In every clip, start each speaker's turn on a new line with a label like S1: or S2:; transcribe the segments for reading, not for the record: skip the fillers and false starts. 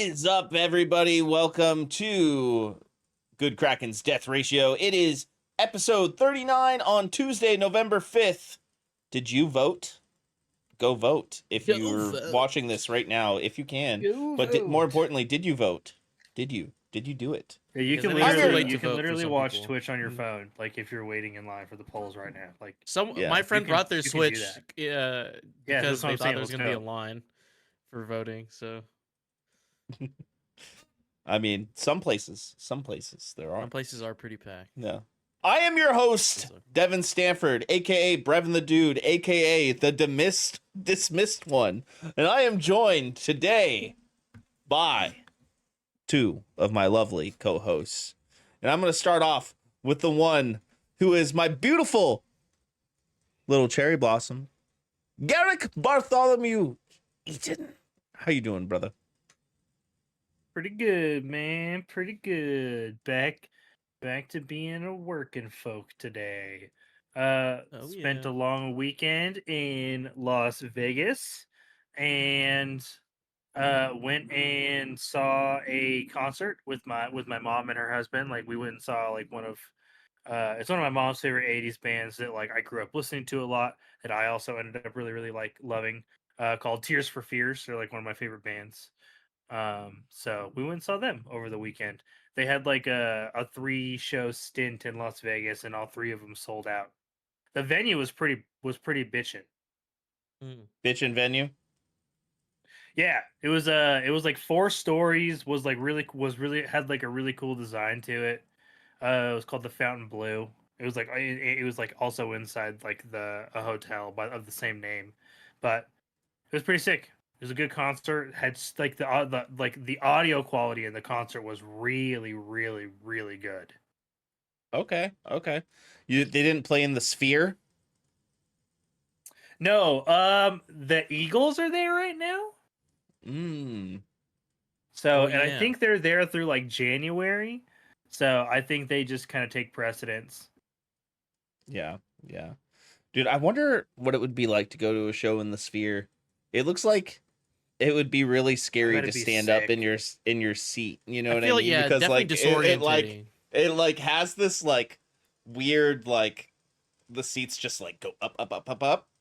S1: is up, everybody? Welcome to Good Kraken's Death Ratio. It is episode 39 on Tuesday, November 5th. Did you vote? Go vote if you're watching this right now, if you can. More importantly, did you vote? Did you do it?
S2: Yeah, you can literally watch people. Twitch on your phone, like if you're waiting in line for the polls right now. Like
S3: my friend brought their Switch because they thought there was going to be a line for voting. So,
S1: I mean, some places there are.
S3: Some places are pretty packed.
S1: Yeah. I am your host, Devin Stanford, aka Brevin the Dude, aka the dismissed one, and I am joined today by two of my lovely co-hosts. And I'm going to start off with the one who is my beautiful little cherry blossom, Garrick Bartholomew Eaton. How you doing, brother?
S2: Pretty good, man. Pretty good. Back to being a working folk today. Spent a long weekend in Las Vegas and went and saw a concert with my mom and her husband. Like we went and saw like it's one of my mom's favorite 80s bands that like I grew up listening to a lot that I also ended up really like loving, called Tears for Fears. They're like one of my favorite bands. So we went and saw them over the weekend. They had like a 3-show stint in Las Vegas and all 3 of them sold out. The venue was pretty bitchin'.
S1: Bitchin' venue?
S2: Yeah, it was like 4 stories, was really had like a really cool design to it. It was called the Fountain Blue. It was like also inside like a hotel of the same name, but it was pretty sick. It was a good concert. Had like the audio quality in the concert was really good.
S1: Okay. They didn't play in the Sphere?
S2: No, the Eagles are there right now. So, I think they're there through like January. So I think they just kind of take precedence.
S1: Yeah. Dude, I wonder what it would be like to go to a show in the Sphere. It looks like it would be really scary to stand up in your seat. You know what I mean?
S3: Yeah, because definitely disorientating.
S1: It like has this like weird like the seats just like go up.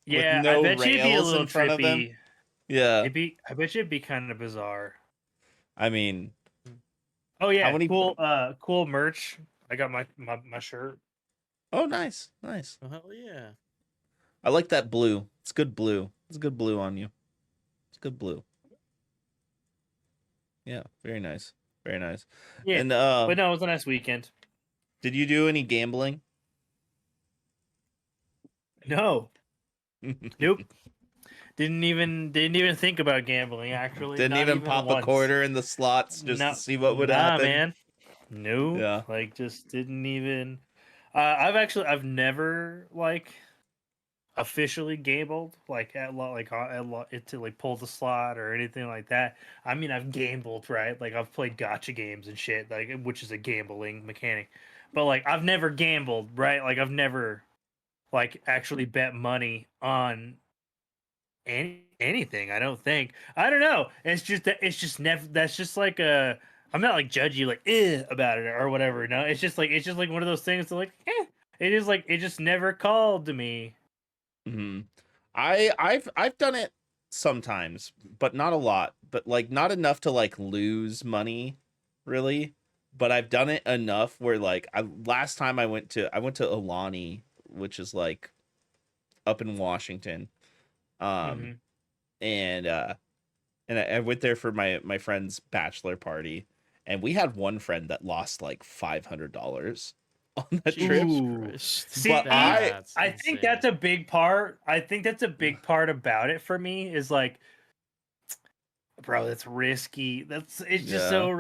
S2: Yeah,
S1: with no
S2: I bet
S1: rails
S2: you'd be a little
S1: in front
S2: trippy.
S1: of them. Yeah,
S2: I bet you'd be kind of bizarre.
S1: I mean,
S2: oh yeah, cool merch. I got my shirt.
S1: Oh, nice.
S3: Oh, hell yeah!
S1: I like that blue. It's good blue. It's good blue on you. It's good blue. Yeah, very nice.
S2: Yeah,
S1: and
S2: but no, it was a nice weekend.
S1: Did you do any gambling?
S2: No. Nope. Didn't even think about gambling. Actually,
S1: didn't even pop
S2: once.
S1: A quarter in the slots just to see what would happen.
S2: Man. No.
S1: Yeah.
S2: Like just didn't even. I've never like officially gambled like at to like pull the slot or anything like that. I mean, I've gambled, right? Like I've played gotcha games and shit, like which is a gambling mechanic. But like I've never gambled, right? Like I've never like actually bet money on anything. I don't think. I don't know. It's just never. That's just like a. I'm not like judgy like about it or whatever. No, it's just like one of those things that like it is like it just never called to me.
S1: Mm-hmm. I've done it sometimes, but not a lot. But like not enough to like lose money, really. But I've done it enough where like last time I went to Alani, which is like up in Washington, and I went there for my friend's bachelor party, and we had one friend that lost like $500 on that trip.
S2: See, but I think that's a big part. I think that's a big part about it for me is like, bro, that's risky. It's just so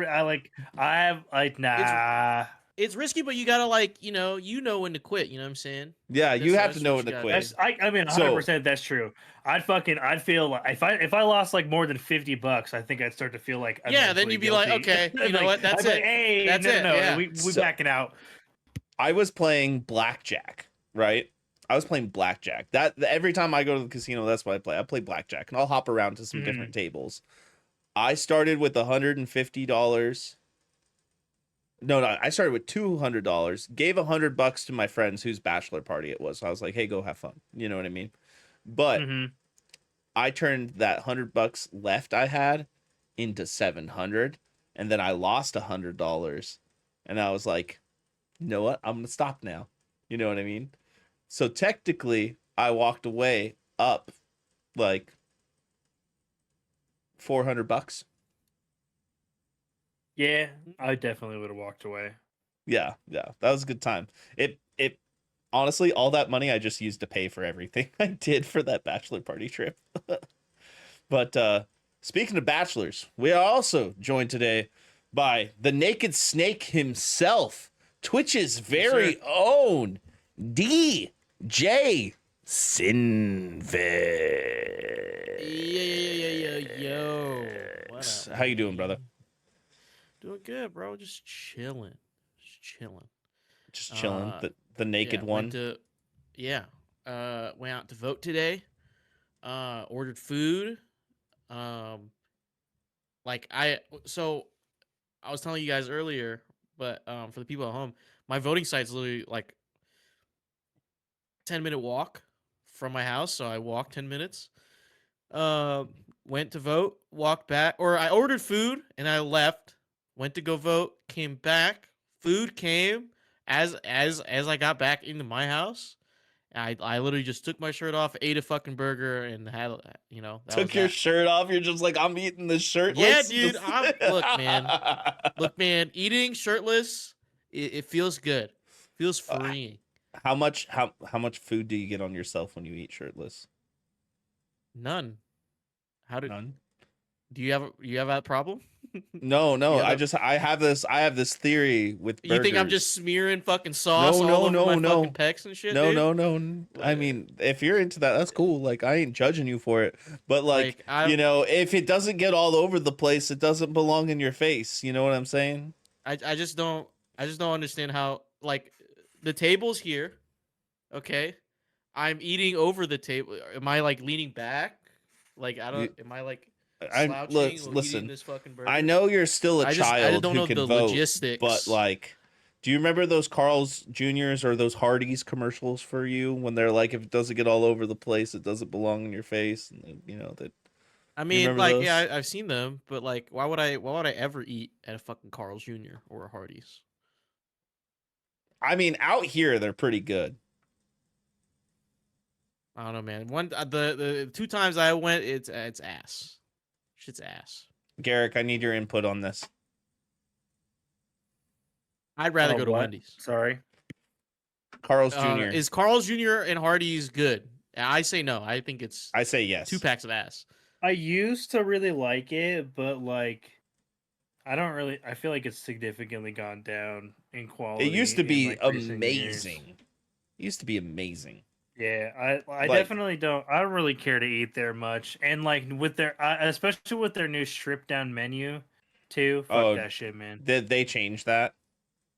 S2: nah.
S3: It's risky, but you gotta like you know when to quit. You know what I'm saying?
S1: Yeah, you have to know when to quit.
S2: I mean, 100% that's true. I'd feel like if I lost like more than $50, I think I'd start to feel like
S3: then you'd be like, okay, you know what? That's it.
S2: Like, hey, that's it. No, yeah. we backing out.
S1: I was playing blackjack, right? I was playing blackjack. That every time I go to the casino, that's what I play. I play blackjack, and I'll hop around to some different tables. I started with $150. No, I started with $200. Gave $100 to my friends whose bachelor party it was. So I was like, "Hey, go have fun." You know what I mean? But I turned that $100 left I had into 700, and then I lost $100, and I was like, "You know what? I'm gonna stop now." You know what I mean? So technically, I walked away up like $400.
S2: Yeah, I definitely would have walked away.
S1: Yeah, that was a good time. It honestly, all that money I just used to pay for everything I did for that bachelor party trip. But speaking of bachelors, we are also joined today by the Naked Snake himself, Twitch's very own DJ Sinvid.
S3: Yo. What up,
S1: How you doing, brother?
S3: Doing good, bro. Just chilling.
S1: Just chilling. The naked one.
S3: Went out to vote today. Ordered food. I was telling you guys earlier, but for the people at home, my voting site's literally like 10-minute walk from my house, so I walked 10 minutes. Went to vote, walked back, or I ordered food and I left, went to go vote, came back, food came as I got back into my house. I literally just took my shirt off, ate a fucking burger, and had
S1: took your shirt off. You're just like, I'm eating this shirtless.
S3: Yeah, dude. Look, man. Eating shirtless, it feels good. Feels freeing.
S1: How much food do you get on yourself when you eat shirtless?
S3: None.
S1: None?
S3: Do you have that problem?
S1: No. I have this theory with burgers.
S3: You think I'm just smearing fucking sauce all over my fucking pecs and shit?
S1: No. I mean, if you're into that, that's cool. Like, I ain't judging you for it. But if it doesn't get all over the place, it doesn't belong in your face. You know what I'm saying?
S3: I just don't understand how, like, the table's here. Okay. I'm eating over the table. Am I like leaning back? Like, am I like
S1: listen,
S3: this fucking burger?
S1: I know you're still a child
S3: don't
S1: who
S3: know
S1: can
S3: the
S1: vote,
S3: logistics.
S1: but like, do you remember those Carl's Juniors or those Hardee's commercials for you when they're like, if it doesn't get all over the place, it doesn't belong in your face, and that.
S3: I mean, like,
S1: those?
S3: yeah, I've seen them, but like, why would I ever eat at a fucking Carl's Jr. or a Hardee's?
S1: I mean, out here they're pretty good.
S3: I don't know, man. The 2 times I went, it's ass. Shit's ass.
S1: Garrick, I need your input on this.
S3: I'd rather go to Wendy's.
S2: Sorry.
S1: Carl's Jr.
S3: Is Carl's Jr. and Hardee's good? I say no. I think I
S1: say yes.
S3: 2 packs of ass.
S2: I used to really like it, but like, I feel like it's significantly gone down in quality.
S1: It used to be amazing.
S2: Yeah, I definitely don't. I don't really care to eat there much, and like with their, especially with their new stripped down menu, too. Fuck that shit, man.
S1: Did they change that?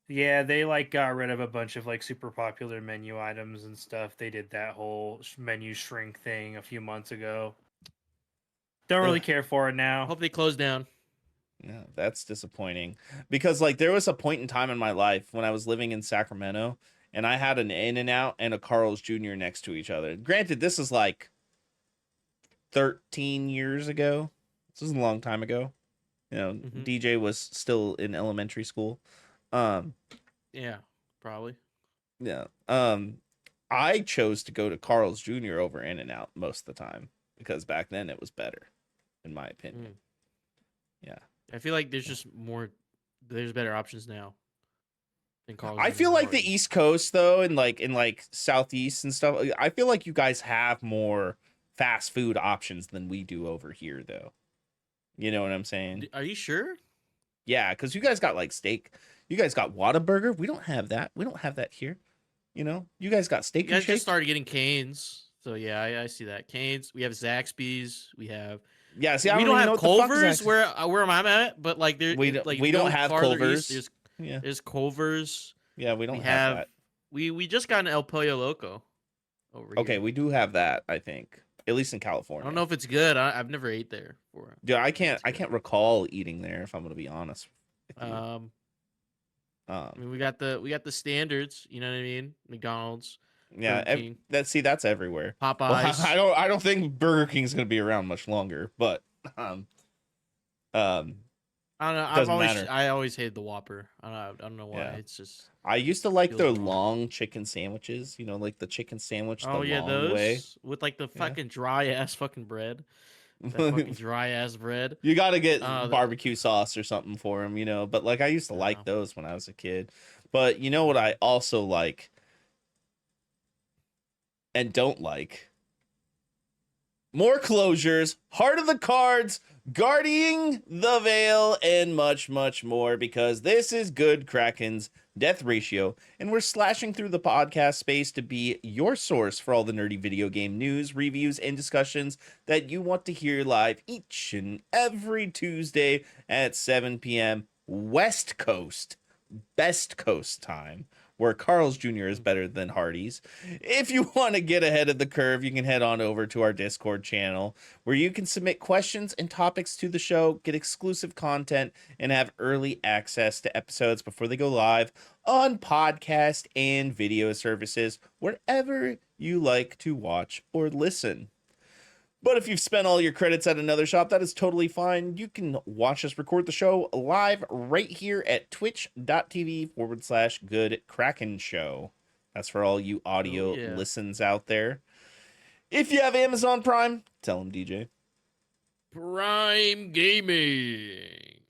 S2: Yeah, they like got rid of a bunch of like super popular menu items and stuff. They did that whole menu shrink thing a few months ago. Don't really care for it now.
S3: Hope they close down.
S1: Yeah, that's disappointing because like there was a point in time in my life when I was living in Sacramento and I had an In-N-Out and a Carl's Jr. next to each other. Granted, this is like 13 years ago. This was a long time ago. DJ was still in elementary school.
S3: Yeah, probably.
S1: Yeah. I chose to go to Carl's Jr. over In-N-Out most of the time because back then it was better, in my opinion. Yeah.
S3: I feel like there's better options now than Carl's.
S1: I feel like the East Coast though, and like in like Southeast and stuff, I feel like you guys have more fast food options than we do over here though. You know what I'm saying?
S3: Are you sure?
S1: Yeah, because you guys got like steak. You guys got Whataburger. We don't have that. We don't have that here. You guys got Steak and Shake.
S3: You guys just started getting Cane's. So yeah, I see that. Cane's. We have Zaxby's. We have.
S1: Yeah, see,
S3: we don't have Culver's where I'm at, but like
S1: we don't have Culver's.
S3: East, there's Culver's.
S1: Yeah, we don't have that.
S3: We just got an El Pollo Loco over here.
S1: Okay, we do have that, I think. at least in
S3: I
S1: California.
S3: don't know if it's good. I've never ate there before.
S1: Dude, I can't recall eating there if I'm gonna be honest with you.
S3: I mean, we got the standards. You know what I mean? McDonald's,
S1: Yeah,
S3: Burger King,
S1: that's everywhere. Well,
S3: Popeyes.
S1: I don't think Burger King's gonna be around much longer, but um,
S3: I don't know.
S1: doesn't matter.
S3: I always hated the Whopper. I don't know why.
S1: Yeah.
S3: It's just.
S1: I used to like
S3: Feels
S1: their
S3: wrong.
S1: long chicken sandwiches. You know, like the chicken sandwich
S3: Oh
S1: the
S3: yeah,
S1: long
S3: those
S1: way.
S3: with like the
S1: Yeah.
S3: fucking dry ass fucking bread. That fucking dry ass bread.
S1: You got to get
S3: The-
S1: barbecue sauce or something for them, you know. But like I used to like
S3: Oh.
S1: those when I was a kid. But you know what I also like and don't like? More closures, Heart of the Cards, Guarding the Veil, and much, much more, because this is Good Kraken's Death Ratio, and we're slashing through the podcast space to be your source for all the nerdy video game news, reviews, and discussions that you want to hear live each and every Tuesday at 7 p.m. West Coast, Best Coast time, where Carl's Jr. is better than Hardy's. If you want to get ahead of the curve, you can head on over to our Discord channel, where you can submit questions and topics to the show, get exclusive content, and have early access to episodes before they go live on podcast and video services, wherever you like to watch or listen. But if you've spent all your credits at another shop, that is totally fine. You can watch us record the show live right here at twitch.tv/Good Kraken Show. That's for all you audio listens out there. If you have Amazon Prime, tell them, DJ.
S3: Prime Gaming.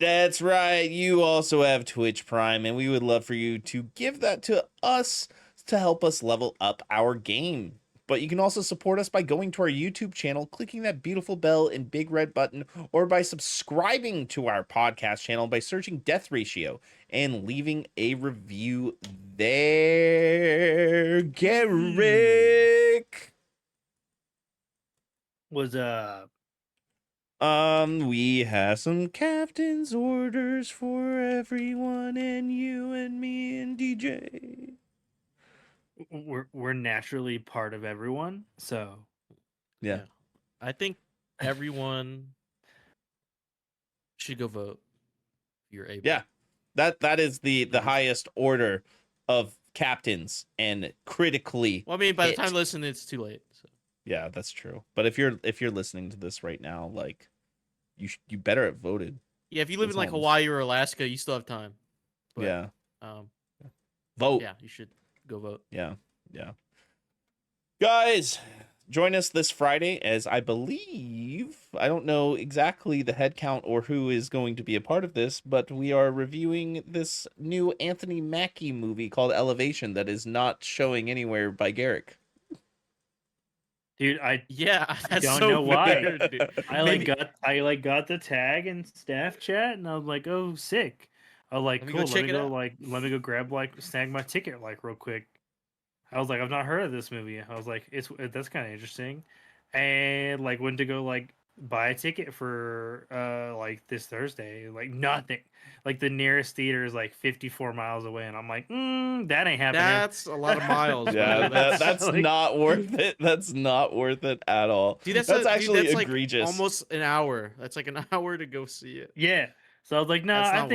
S1: That's right. You also have Twitch Prime, and we would love for you to give that to us to help us level up our game. But you can also support us by going to our YouTube channel, clicking that beautiful bell and big red button, or by subscribing to our podcast channel by searching Death Ratio and leaving a review there. Garrick.
S2: Was
S1: We have some captain's orders for everyone, and you and me and DJ.
S2: we're naturally part of everyone, so
S1: Yeah.
S3: I think everyone should go vote. If you're able.
S1: Yeah. That is the highest order of captains and critically.
S3: Well, I mean, by the
S1: hit.
S3: time you listen, it's too late. So.
S1: Yeah, that's true. But if you're listening to this right now, like you better have voted.
S3: Yeah, if you live in like
S1: That's
S3: Hawaii or Alaska, you still have time. But,
S1: Yeah.
S3: Um.
S1: Vote.
S3: Yeah, you should go vote.
S1: Yeah. Guys, join us this Friday as I don't know exactly the head count or who is going to be a part of this, but we are reviewing this new Anthony Mackie movie called Elevation that is not showing anywhere by Garrick.
S2: dude, I
S3: That's
S2: don't
S3: so
S2: know why.
S3: weird, dude.
S2: I got the tag in staff chat, and I was like, oh, sick. I was like,
S3: Let me go
S2: cool.
S3: check
S2: Let me
S3: it
S2: go
S3: out.
S2: let me go grab snag my ticket real quick. I was like, I've not heard of this movie. I was like, that's kind of interesting, and went to go buy a ticket for this Thursday. Nothing. The nearest theater is 54 miles away, and I'm like, that ain't happening.
S3: That's a lot of miles.
S1: Yeah,
S3: man.
S1: that's not worth it. That's not worth it at all.
S3: Dude, that's
S1: actually
S3: that's
S1: egregious.
S3: almost an hour. That's like an hour to go see it.
S2: Yeah. So I was like, no,
S3: That's
S2: I
S3: not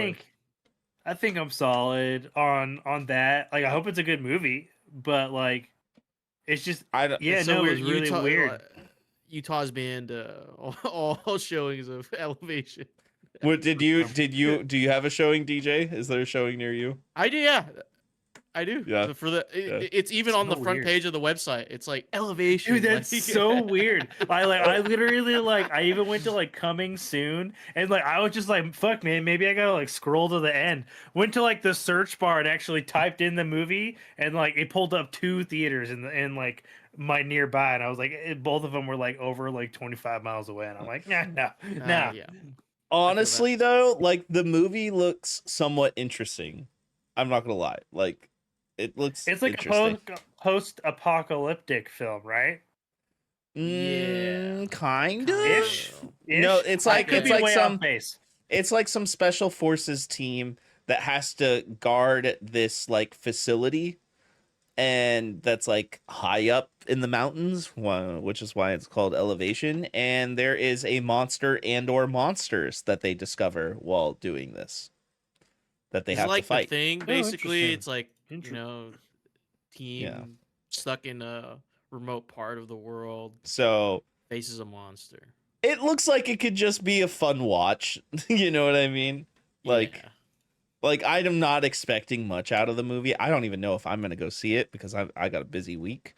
S2: think I'm solid on that. I hope it's a good movie, but it's just
S1: I don't.
S2: yeah,
S3: It's so
S2: no,
S3: weird.
S2: it was really
S3: Utah,
S2: weird.
S3: Utah's banned all showings of Elevation.
S1: What do you have a showing, DJ? Is there a showing near you?
S3: I do, yeah. I do.
S1: Yeah.
S3: It's even on the
S2: So
S3: front
S2: weird.
S3: page of the website. It's like Elevation.
S2: Dude, that's so weird. I literally I even went to coming soon, and I was just like, fuck, man, maybe I gotta scroll to the end. Went to the search bar and actually typed in the movie, and it pulled up 2 theaters in my nearby, and I was like, both of them were over 25 miles away, and I'm like, no.
S3: Yeah.
S1: Honestly, though, the movie looks somewhat interesting. I'm not gonna lie. It looks.
S2: It's like
S1: interesting.
S2: a post-apocalyptic film, right?
S3: Yeah.
S1: Kind of.
S2: Ish.
S1: No, it's like
S2: I could be way off base.
S1: It's like some special forces team that has to guard this facility, and that's like high up in the mountains, which is why it's called elevation. And there is a monster and/or monsters that they discover while doing this that they
S3: It's
S1: have to
S3: like the
S1: fight.
S3: thing.
S2: Oh,
S3: Basically,
S2: interesting.
S3: it's like
S2: Inter-
S3: team
S1: Yeah.
S3: stuck in a remote part of the world
S1: So
S3: faces a monster.
S1: it looks like it could just be a fun watch. You know what I mean? Like,
S3: Yeah.
S1: like I'm not expecting much out of the movie. I don't even know if I'm gonna go see it because I got a busy week,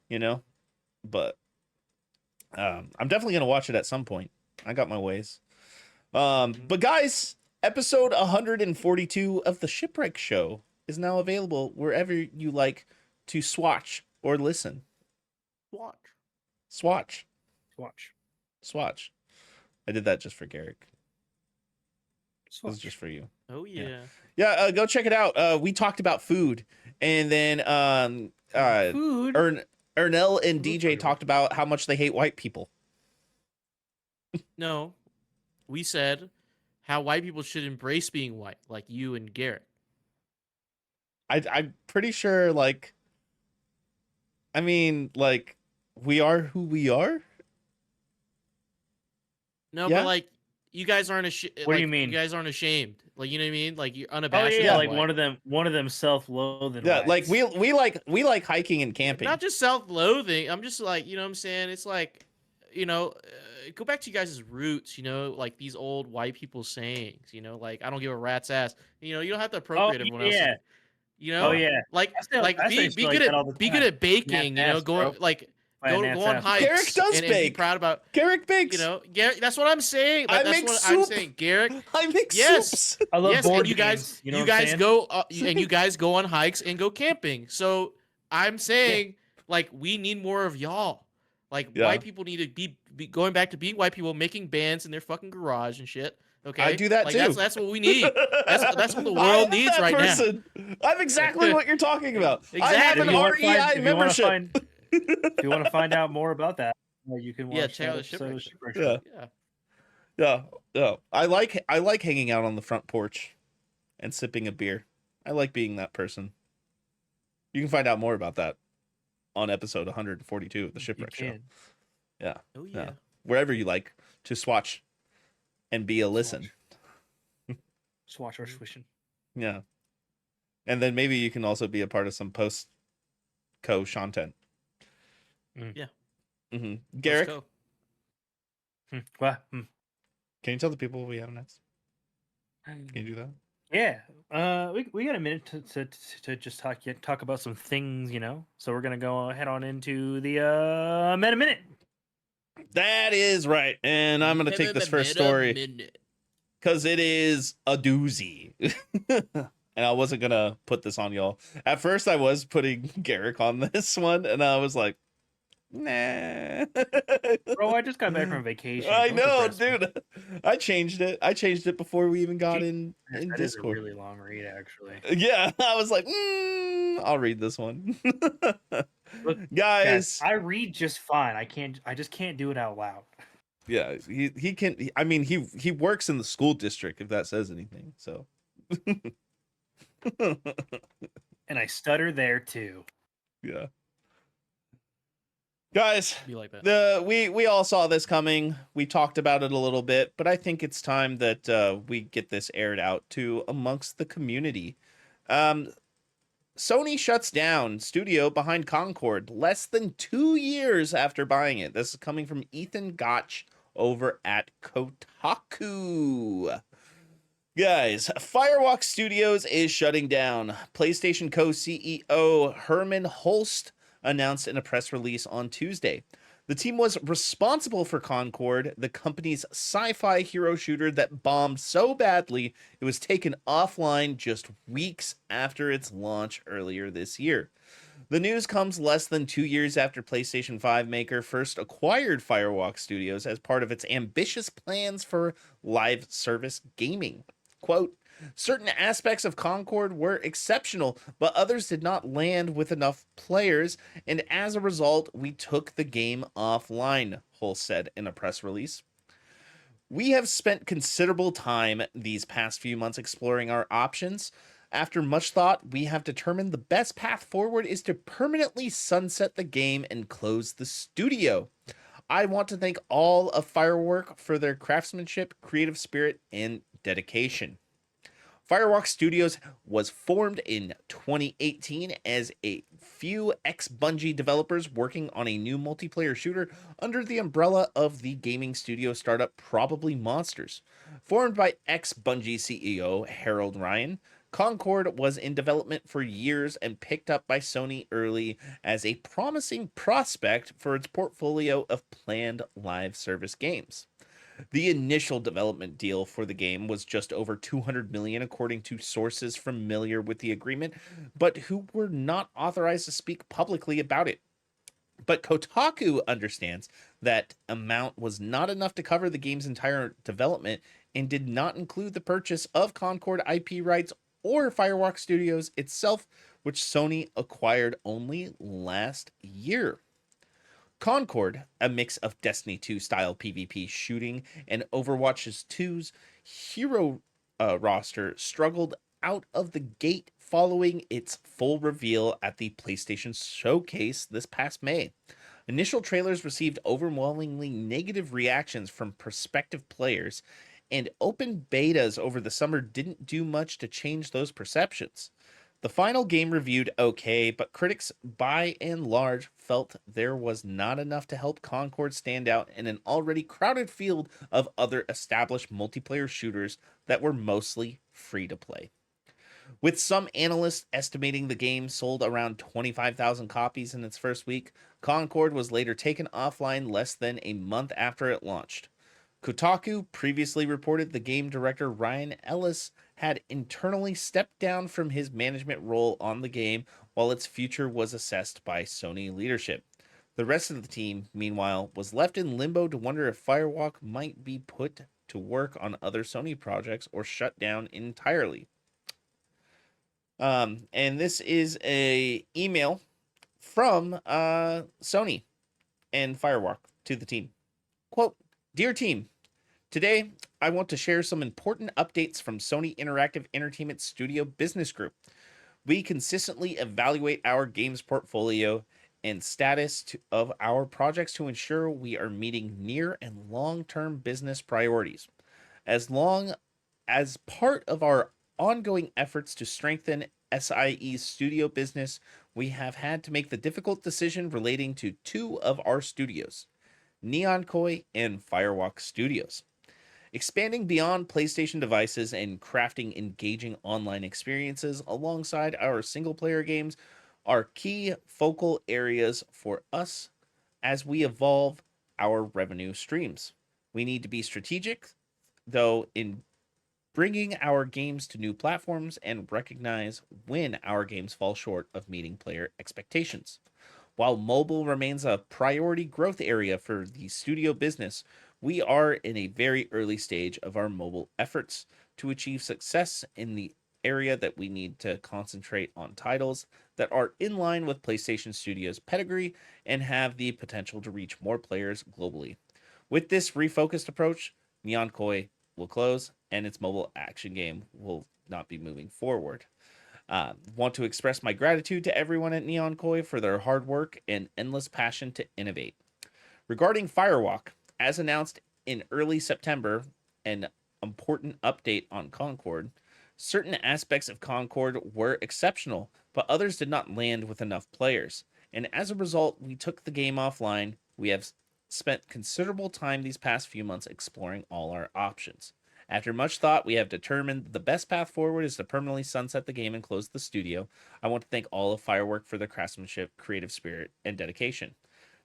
S1: you know. But I'm definitely gonna watch it at some point. I got my ways. But guys, episode 142 of the Shipwreck Show is now available wherever you like to swatch or listen.
S3: Watch.
S1: Swatch.
S2: Watch.
S1: Swatch. I did that just for Garrick. This
S2: Watch.
S1: is just for you.
S3: Oh yeah.
S1: Yeah, go check it out. We talked about food, and then
S2: Food.
S1: Ernell and
S2: Food
S1: DJ
S2: flavor.
S1: talked about how much they hate white people.
S3: No, we said how white people should embrace being white, like you and Garrett.
S1: I'm pretty sure, like, I mean, like, we are who we are.
S3: No,
S1: Yeah?
S3: but like you guys aren't ashamed.
S2: What do you mean?
S3: You guys aren't ashamed. Like you know what I mean? Like you're
S2: Oh
S3: unabashed.
S2: yeah, like
S3: white.
S2: one of them self-loathing.
S1: Yeah, like
S2: whites.
S1: we like hiking and camping.
S3: Not just self-loathing. I'm just like, you know what I'm saying? It's like, go back to you guys' roots, like these old white people sayings, like I don't give a rat's ass. You don't have to appropriate everyone else.
S2: yeah. Oh yeah.
S3: Like
S2: I say
S3: be
S2: shit like
S3: good
S2: that all the
S3: at be
S2: time.
S3: good at baking,
S2: Gnat's ass,
S3: going
S2: bro.
S3: like
S2: My
S3: go
S2: gnat's
S3: on
S2: ass.
S3: hikes.
S1: Garrick does
S3: and be
S1: bake.
S3: proud about
S1: Garrick bakes.
S3: Garrick, that's what I'm saying.
S1: I
S3: That's
S1: make
S3: what I'm
S1: soup.
S3: saying, Garrick.
S1: I make
S3: Yes.
S1: soups.
S2: I love
S3: Yes,
S2: board
S3: and you guys,
S2: games. You know
S3: you
S2: what I'm
S3: guys
S2: saying?
S3: go and you guys go on hikes and go camping. So I'm saying, like, we need more of y'all. Like,
S1: Yeah.
S3: white people need to be going back to being white people, making bands in their fucking garage and shit. Okay,
S1: I do that
S3: like,
S1: too.
S3: That's what we need. That's what the
S1: I
S3: world
S1: am
S3: needs
S1: that
S3: right
S1: person. I'm exactly what you're talking about. I have
S3: Exactly.
S1: an
S3: If you wanna
S1: REI membership.
S2: If you want to find out more about that, you can watch
S3: Yeah, check out the
S2: that episode of
S3: Shipwreck
S2: Shipwreck
S1: Yeah.
S2: Show.
S3: Yeah.
S1: Yeah. I like hanging out on the front porch and sipping a beer. I like being that person. You can find out more about that on episode 142 of the Shipwreck Show. Yeah.
S3: Oh
S1: Yeah.
S3: yeah.
S1: Wherever you like to swatch and be a listen.
S2: Swatch or swishing.
S1: Yeah. And then maybe you can also be a part of some post content.
S3: Yeah.
S1: Mm-hmm.
S3: Let's
S1: Garrick,
S3: go.
S2: What?
S1: can you tell the people what we have next? Can you do that?
S2: Yeah. We got a minute to just talk about some things, So we're gonna go head on into the Meta Minute.
S1: That is right. And I'm going to take this first story because it is a doozy. And I wasn't going to put this on y'all. At first, I was putting Garrick on this one, and I was like, nah.
S2: Bro, I just got back from vacation.
S1: I
S2: Don't
S1: know,
S2: depress me.
S1: dude. I changed it before we even got in
S2: That is a
S1: Discord.
S2: really long read, actually.
S1: Yeah, I was like, I'll read this one.
S2: Look,
S1: Guys,
S2: I read just fine. I just can't do it out loud.
S1: yeah, he can. I mean, he works in the school district, if that says anything. So,
S2: And I stutter there too.
S1: yeah, guys,
S3: Be like that.
S1: we all saw this coming. We talked about it a little bit, but I think it's time that we get this aired out to amongst the community. Sony shuts down studio behind Concord less than 2 years after buying it. This is coming from Ethan Gotch over at Kotaku. Guys, Firewalk Studios is shutting down. PlayStation co-CEO Herman Holst announced in a press release on Tuesday. The team was responsible for Concord, the company's sci-fi hero shooter that bombed so badly it was taken offline just weeks after its launch earlier this year. The news comes less than 2 years after PlayStation 5 maker first acquired Firewalk Studios as part of its ambitious plans for live service gaming. Quote, certain aspects of Concord were exceptional, but others did not land with enough players, and as a result, we took the game offline, Hull said in a press release. We have spent considerable time these past few months exploring our options. After much thought, we have determined the best path forward is to permanently sunset the game and close the studio. I want to thank all of Firework for their craftsmanship, creative spirit, and dedication. Firewalk Studios was formed in 2018 as a few ex-Bungie developers working on a new multiplayer shooter under the umbrella of the gaming studio startup Probably Monsters. Formed by ex-Bungie CEO Harold Ryan, Concord was in development for years and picked up by Sony early as a promising prospect for its portfolio of planned live service games. The initial development deal for the game was just over 200 million according to sources familiar with the agreement, but who were not authorized to speak publicly about it. But Kotaku understands that amount was not enough to cover the game's entire development and did not include the purchase of Concord IP rights or Firewalk Studios itself, which Sony acquired only last year. Concord, a mix of Destiny 2 style PvP shooting and Overwatch 2's hero roster, struggled out of the gate following its full reveal at the PlayStation Showcase this past May. Initial trailers received overwhelmingly negative reactions from prospective players, and open betas over the summer didn't do much to change those perceptions. The final game reviewed okay, but critics by and large felt there was not enough to help Concord stand out in an already crowded field of other established multiplayer shooters that were mostly free to play. With some analysts estimating the game sold around 25,000 copies in its first week, Concord was later taken offline less than a month after it launched. Kotaku previously reported the game director Ryan Ellis had internally stepped down from his management role on the game while its future was assessed by Sony leadership. The rest of the team, meanwhile, was left in limbo to wonder if Firewalk might be put to work on other Sony projects or shut down entirely. And this is a email from Sony and Firewalk to the team. Quote, "Dear team, today I want to share some important updates from Sony Interactive Entertainment Studio Business Group. We consistently evaluate our games portfolio and status of our projects to ensure we are meeting near and long-term business priorities. As long as part of our ongoing efforts to strengthen SIE's studio business, we have had to make the difficult decision relating to two of our studios, Neon Koi and Firewalk Studios. Expanding beyond PlayStation devices and crafting engaging online experiences alongside our single-player games are key focal areas for us as we evolve our revenue streams. We need to be strategic, though, in bringing our games to new platforms and recognize when our games fall short of meeting player expectations. While mobile remains a priority growth area for the studio business, we are in a very early stage of our mobile efforts. To achieve success in the area that we need to concentrate on titles that are in line with PlayStation Studios' pedigree and have the potential to reach more players globally. With this refocused approach, Neon Koi will close and its mobile action game will not be moving forward. Want to express my gratitude to everyone at Neon Koi for their hard work and endless passion to innovate. Regarding Firewalk, as announced in early September, an important update on Concord, certain aspects of Concord were exceptional, but others did not land with enough players. And as a result, we took the game offline. We have spent considerable time these past few months exploring all our options. After much thought, we have determined the best path forward is to permanently sunset the game and close the studio. I want to thank all of Firework for their craftsmanship, creative spirit, and dedication.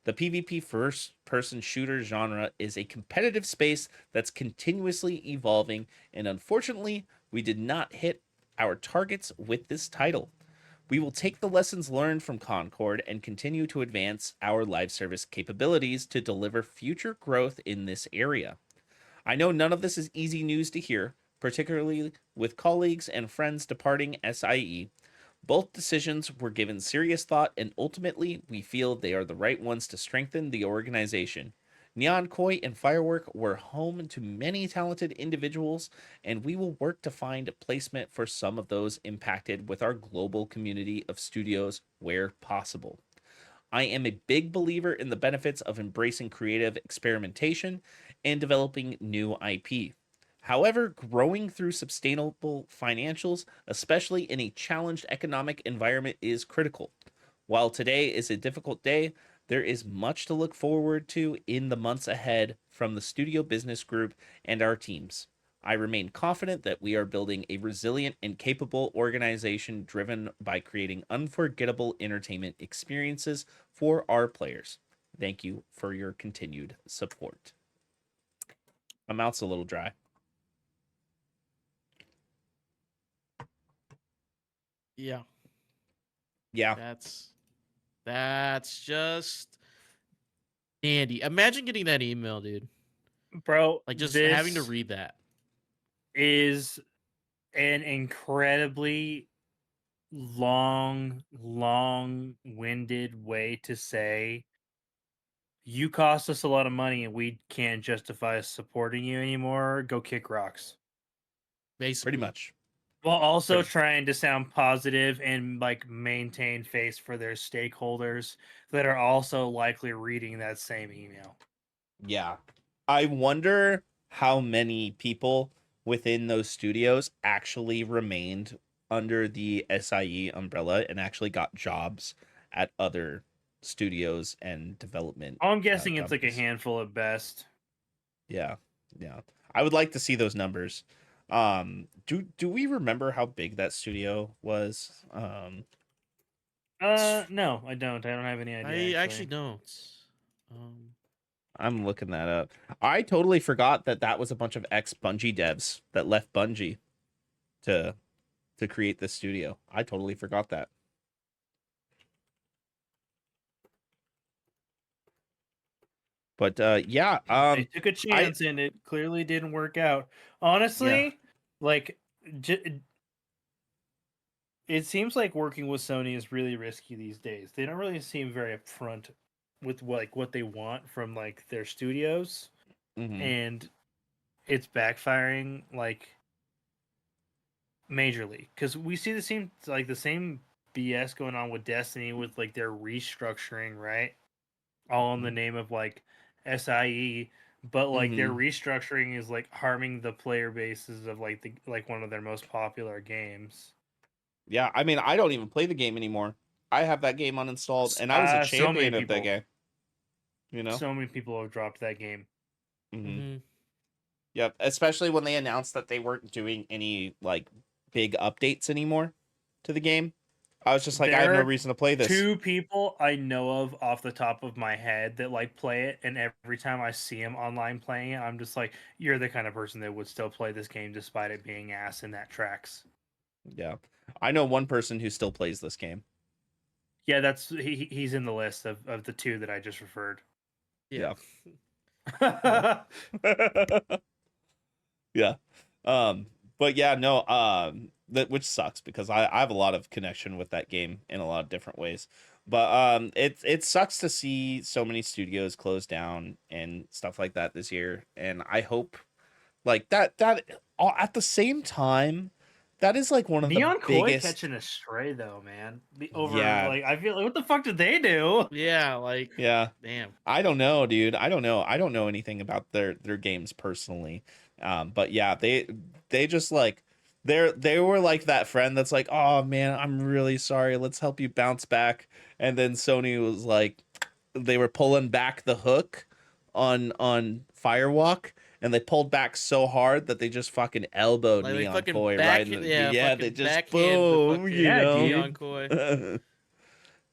S1: The PvP first-person shooter genre is a competitive space that's continuously evolving, and unfortunately, we did not hit our targets with this title. We will take the lessons learned from Concord and continue to advance our live service capabilities to deliver future growth in this area. I know none of this is easy news to hear, particularly with colleagues and friends departing SIE. Both decisions were given serious thought, and ultimately, we feel they are the right ones to strengthen the organization. Neon Koi and Firework were home to many talented individuals, and we will work to find placement for some of those impacted with our global community of studios where possible. I am a big believer in the benefits of embracing creative experimentation and developing new IP. However, growing through sustainable financials, especially in a challenged economic environment, is critical. While today is a difficult day, there is much to look forward to in the months ahead from the studio business group and our teams. I remain confident that we are building a resilient and capable organization driven by creating unforgettable entertainment experiences for our players. Thank you for your continued support. My mouth's a little dry.
S3: Yeah.
S1: Yeah.
S3: That's just dandy. Imagine getting that email, dude.
S2: Bro,
S3: Like just
S2: this
S3: having to read that.
S2: is an incredibly long-winded way to say you cost us a lot of money and we can't justify supporting you anymore. Go kick rocks.
S3: Basically.
S1: Pretty much.
S2: While also
S1: Pretty-
S2: trying to sound positive and like maintain face for their stakeholders that are also likely reading that same email.
S1: Yeah. I wonder how many people within those studios actually remained under the SIE umbrella and actually got jobs at other studios and development
S2: I'm guessing it's like a
S1: companies.
S2: handful at best.
S1: Yeah. Yeah. I would like to see those numbers. Do we remember how big that studio was?
S2: No, I don't. I don't have any idea.
S3: I actually don't. Um,
S1: I'm looking that up. I totally forgot that that was a bunch of ex Bungie devs that left Bungie to create this studio. I totally forgot that. But yeah,
S2: They took a chance and it clearly didn't work out. Honestly, like it seems like working with Sony is really risky these days. They don't really seem very upfront with what they want from like their studios, and it's backfiring like majorly because we see the same BS going on with Destiny with like their restructuring, right? All in the name of like SIE, but like their restructuring is like harming the player bases of like one of their most popular games.
S1: Yeah, I mean, I don't even play the game anymore. I have that game uninstalled, and I was a
S2: So many
S1: champion of that
S2: people,
S1: game. You know?
S2: so many people have dropped that game.
S1: Mm-hmm. Yep. Especially when they announced that they weren't doing any like big updates anymore to the game. I was just like, I have no
S2: There
S1: reason to play this.
S2: 2 people I know of off the top of my head that like play it, and every time I see them online playing it, I'm just like, you're the kind of person that would still play this game despite it being ass, and that tracks.
S1: Yeah. I know one person who still plays this game.
S2: Yeah, he's in the list of the 2 that I just referred.
S1: Yeah.
S2: Yeah.
S1: Yeah. But yeah, no, that which sucks because I have a lot of connection with that game in a lot of different ways. But it sucks to see so many studios close down and stuff like that this year. And I hope like that at the same time, that is like one of the
S2: Neon Koi
S1: biggest.
S2: catching a stray though, man.
S1: Yeah.
S2: Like I feel like what the fuck did they do?
S3: yeah, like
S1: Yeah.
S3: damn.
S1: I don't know, dude. I don't know. I don't know anything about their games personally. But yeah, they just like they were like that friend that's like, "Oh man, I'm really sorry. Let's help you bounce back." And then Sony was like they were pulling back the hook on Firewalk, and they pulled back so hard that they just fucking elbowed
S3: Like they
S1: Neon
S3: fucking
S1: Koi right in the yeah, they
S3: fucking
S1: just
S3: backhand the
S1: boom,
S3: fucking
S1: you know.
S3: Neon Koi.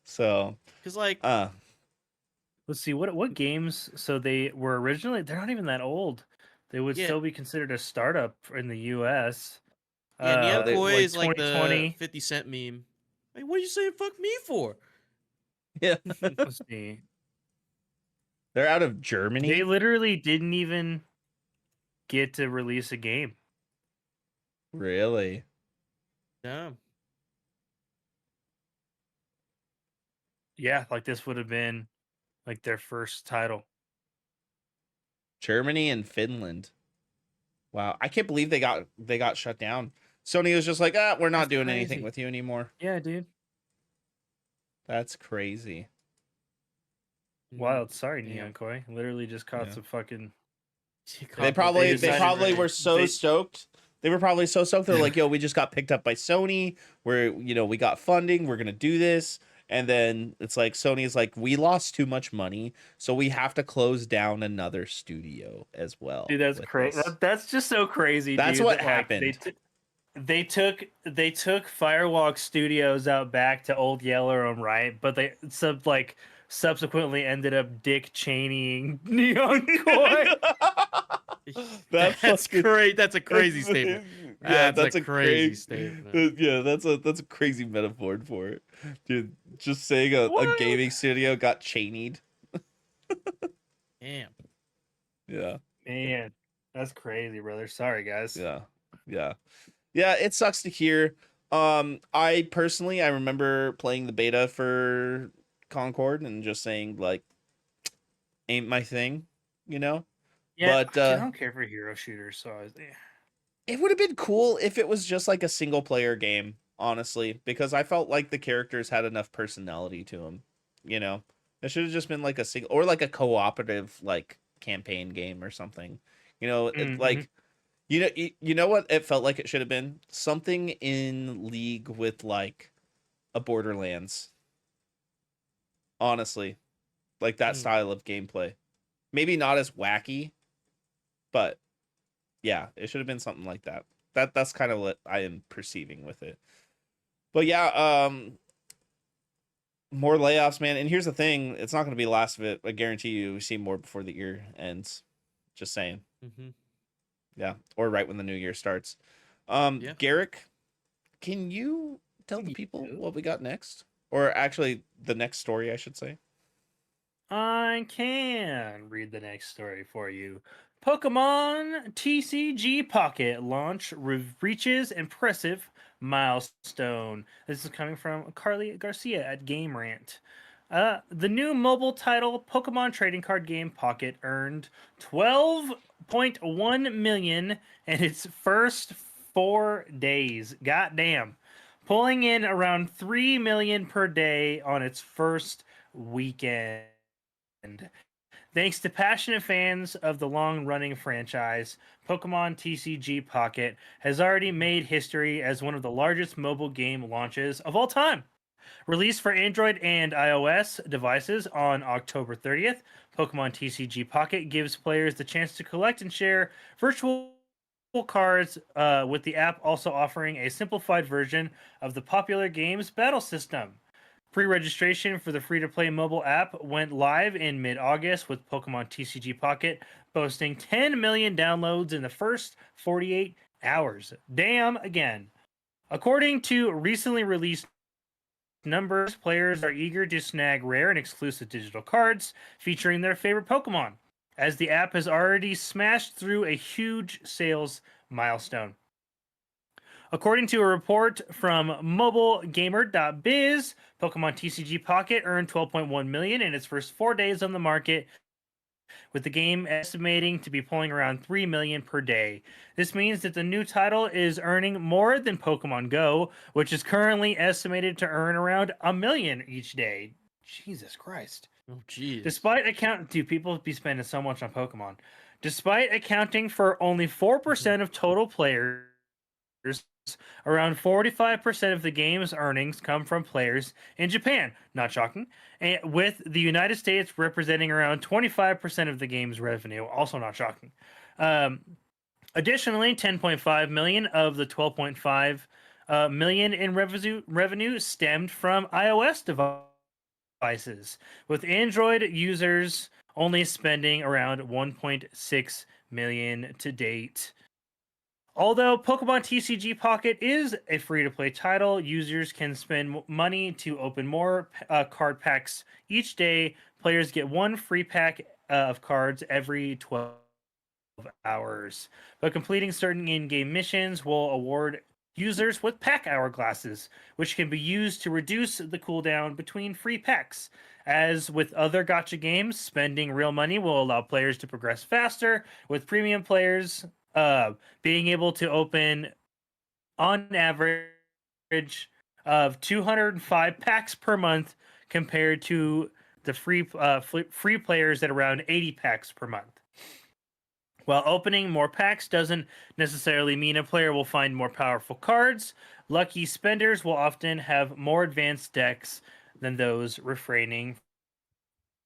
S1: So,
S3: Cause like
S2: Let's see what games. So they were originally. They're not even that old. They would
S3: yeah,
S2: still be considered a startup in the U.S.
S3: yeah, Neon
S1: they-
S3: Koi
S2: Like
S3: is like the
S2: 2020.
S3: 50 Cent meme. Like, what are you saying fuck me for?
S1: yeah.
S2: Let's see.
S1: They're out of
S2: They
S1: Germany.
S2: literally didn't even get to release a game.
S1: Really?
S3: Yeah.
S2: Yeah, like this would have been like their first title.
S1: Germany and Finland. Wow, I can't believe they got shut down. Sony was just like, we're not
S2: That's
S1: doing
S2: crazy.
S1: anything with you anymore.
S2: Yeah, dude.
S1: That's crazy.
S2: Wild. Sorry,
S3: Yeah.
S2: Neon Koi. Literally just caught some fucking.
S1: They probably
S2: decided
S1: were so
S2: they-
S1: stoked. They were probably so stoked. They're like, yo, we just got picked up by Sony. We got funding. We're gonna do this. And then it's like Sony's like, we lost too much money, so we have to close down another studio as well.
S2: Dude, that's crazy. That's just so crazy.
S1: That's
S2: dude,
S1: what
S2: that,
S1: happened.
S2: They took Firewalk Studios out back to Old Yeller, right? But they subsequently ended up Dick Cheneying Neon Koi.
S3: That's great. That's a crazy statement.
S1: Yeah,
S3: That's a crazy statement.
S1: Yeah, that's a crazy metaphor for it, dude. Just saying a gaming studio got chained.
S3: Damn.
S1: Yeah.
S2: Man, that's crazy, brother. Sorry, guys.
S1: Yeah. It sucks to hear. I personally, I remember playing the beta for Concord and just saying like, ain't my thing,
S2: Yeah,
S1: But
S2: I don't care for hero shooters, so
S1: it would have been cool if it was just like a single player game, honestly, because I felt like the characters had enough personality to them. It should have just been like a single or like a cooperative like campaign game or something. Like. You know what it felt like it should have been? Something in league with like a Borderlands. Honestly, like that style of gameplay. Maybe not as wacky, but yeah, it should have been something like that. That's kind of what I am perceiving with it. But yeah, more layoffs, man. And here's the thing, it's not going to be the last of it. I guarantee you we see more before the year ends. Just saying.
S3: Mm-hmm.
S1: Yeah, or right when the new year starts. Garrick, can you tell the people what we got next? Or actually, the next story, I should say.
S2: I can read the next story for you. Pokemon TCG Pocket launch reaches impressive milestone. This is coming from Carly Garcia at Game Rant. The new mobile title, Pokemon Trading Card Game Pocket, earned 12.1 million in its first 4 days. Goddamn. Pulling in around 3 million per day on its first weekend. Thanks to passionate fans of the long-running franchise, Pokemon TCG Pocket has already made history as one of the largest mobile game launches of all time. Released for Android and iOS devices on October 30th, Pokemon TCG Pocket gives players the chance to collect and share virtual cards, with the app also offering a simplified version of the popular game's battle system. Pre-registration for the free-to-play mobile app went live in mid-August, with Pokemon TCG Pocket boasting 10 million downloads in the first 48 hours. Damn again. According to recently released numbers, players are eager to snag rare and exclusive digital cards featuring their favorite Pokemon, as the app has already smashed through a huge sales milestone. According to a report from mobilegamer.biz, Pokemon TCG Pocket earned 12.1 million in its first 4 days on the market, with the game estimating to be pulling around 3 million per day. This means that the new title is earning more than Pokemon Go, which is currently estimated to earn around 1 million each day. Jesus Christ.
S3: Oh, jeez.
S2: People be spending so much on Pokemon. Despite accounting for only 4% of total players, around 45% of the game's earnings come from players in Japan, not shocking, and with the United States representing around 25% of the game's revenue, also not shocking. Additionally, 10.5 million of the 12.5 million in revenue stemmed from iOS devices, with Android users only spending around 1.6 million to date. Although Pokemon TCG Pocket is a free-to-play title, users can spend money to open more card packs each day. Players get one free pack of cards every 12 hours. But completing certain in-game missions will award users with pack hourglasses, which can be used to reduce the cooldown between free packs. As with other gacha games, spending real money will allow players to progress faster, with premium players being able to open, on average, of 205 packs per month compared to the free players at around 80 packs per month. While opening more packs doesn't necessarily mean a player will find more powerful cards, lucky spenders will often have more advanced decks than those refraining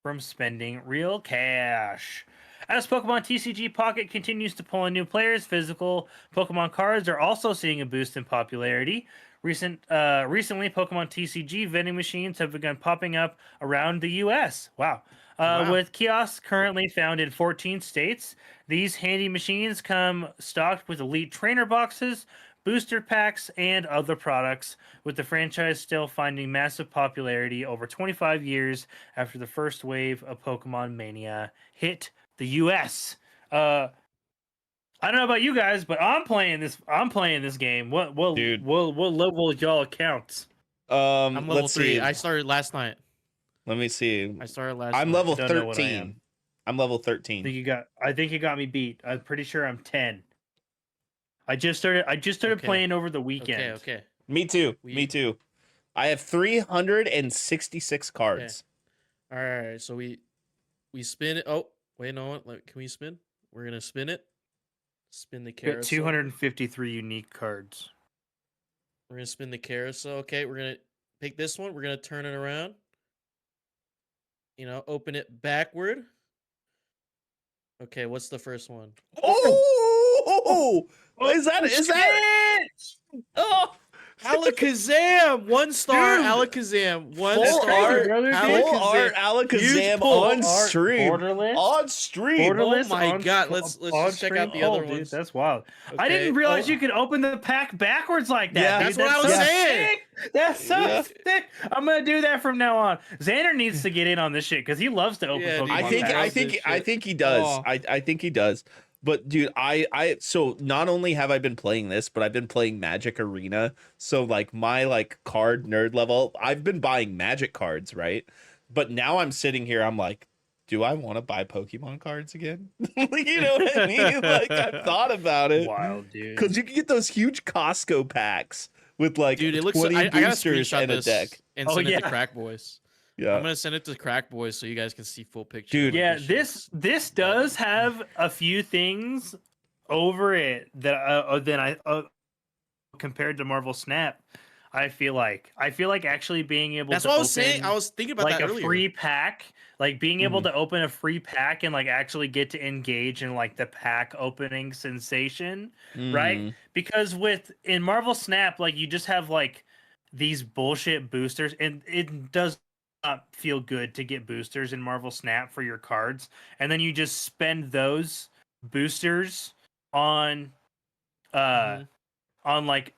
S2: from spending real cash. As Pokemon TCG Pocket continues to pull in new players, physical Pokemon cards are also seeing a boost in popularity. Recently, Pokemon TCG vending machines have begun popping up around the U.S. Wow.
S3: Wow.
S2: With kiosks currently found in 14 states, these handy machines come stocked with elite trainer boxes, booster packs, and other products, with the franchise still finding massive popularity over 25 years after the first wave of Pokemon Mania hit the US. I don't know about you guys, but I'm playing this game. What
S1: Dude.
S2: level y'all accounts?
S3: I'm level
S1: Let's
S3: 3.
S1: see.
S3: I started last night.
S1: Let me see.
S3: I started last
S1: I'm
S3: night.
S1: level
S2: Don't know what I
S1: 13.
S2: am.
S1: I'm level
S2: I
S1: 13.
S2: think you got me beat. I'm pretty sure I'm 10. I just started
S3: Okay.
S2: playing over the weekend.
S3: Okay.
S1: Me too.
S3: We-
S1: Me too. I have 366 cards.
S3: All right. So we spin it. Oh, wait, no. Can we spin? We're gonna spin it. Spin the
S2: Got
S3: carousel.
S2: 253 unique cards.
S3: We're gonna spin the carousel. Okay, we're gonna pick this one. We're gonna turn it around. Open it backward. Okay, what's the first one?
S1: Oh! Is that
S2: Oh,
S3: Alakazam! 1 star
S2: Dude!
S3: Alakazam. 1
S1: full
S3: star
S1: art,
S2: brother, dude.
S1: full art
S3: Use
S1: Alakazam
S3: pull
S1: on
S2: art
S1: stream.
S2: borderless?
S1: On stream.
S2: Borderless
S3: Oh my
S2: on
S3: God,
S2: str-
S3: let's
S2: on
S3: just check out
S2: stream?
S3: the other
S2: Oh, dude,
S3: ones.
S2: that's wild. I
S3: Okay.
S2: didn't realize
S3: Oh,
S2: you could open the pack backwards like that.
S1: Yeah.
S2: dude.
S3: That's what I was
S2: so
S3: saying.
S2: sick. That's so
S1: Yeah.
S2: sick. I'm gonna do that from now on. Xander needs to get in on this shit because he loves to open
S3: Yeah, dude,
S2: Pokemon
S1: I
S3: he
S1: think
S2: packs.
S1: I
S3: loves
S1: think
S3: this
S1: I
S3: shit.
S1: think he does.
S3: Oh.
S1: I think he does. But dude, I so not only have I been playing this, but I've been playing Magic Arena. So like my card nerd level, I've been buying Magic cards, right? But now I'm sitting here, I'm like, do I want to buy Pokemon cards again? You know what I mean? Like I've thought about it.
S2: Wild, dude.
S1: Because you can get those huge Costco packs with like
S3: Dude, it looks.
S1: 20
S3: I gotta
S1: boosters
S3: screenshot
S1: and a
S3: this
S1: deck.
S3: and
S2: Oh,
S3: send it
S2: yeah.
S3: to Crack Boys.
S1: Yeah.
S3: I'm gonna send it to Crack Boys so you guys can see full picture.
S1: Dude.
S3: Like,
S2: Yeah,
S3: shit's-
S2: this does have a few things over it that compared to Marvel Snap. I feel like actually being able
S3: That's
S2: to
S3: what I was saying.
S2: open,
S3: I was thinking about
S2: like
S3: that
S2: a
S3: earlier.
S2: free pack, like being able
S1: Mm-hmm.
S2: to open a free pack and like actually get to engage in like the pack opening sensation, right?
S1: Mhm.
S2: Because in Marvel Snap, like you just have like these bullshit boosters, and it does not feel good to get boosters in Marvel Snap for your cards, and then you just spend those boosters on
S3: Mhm.
S2: on like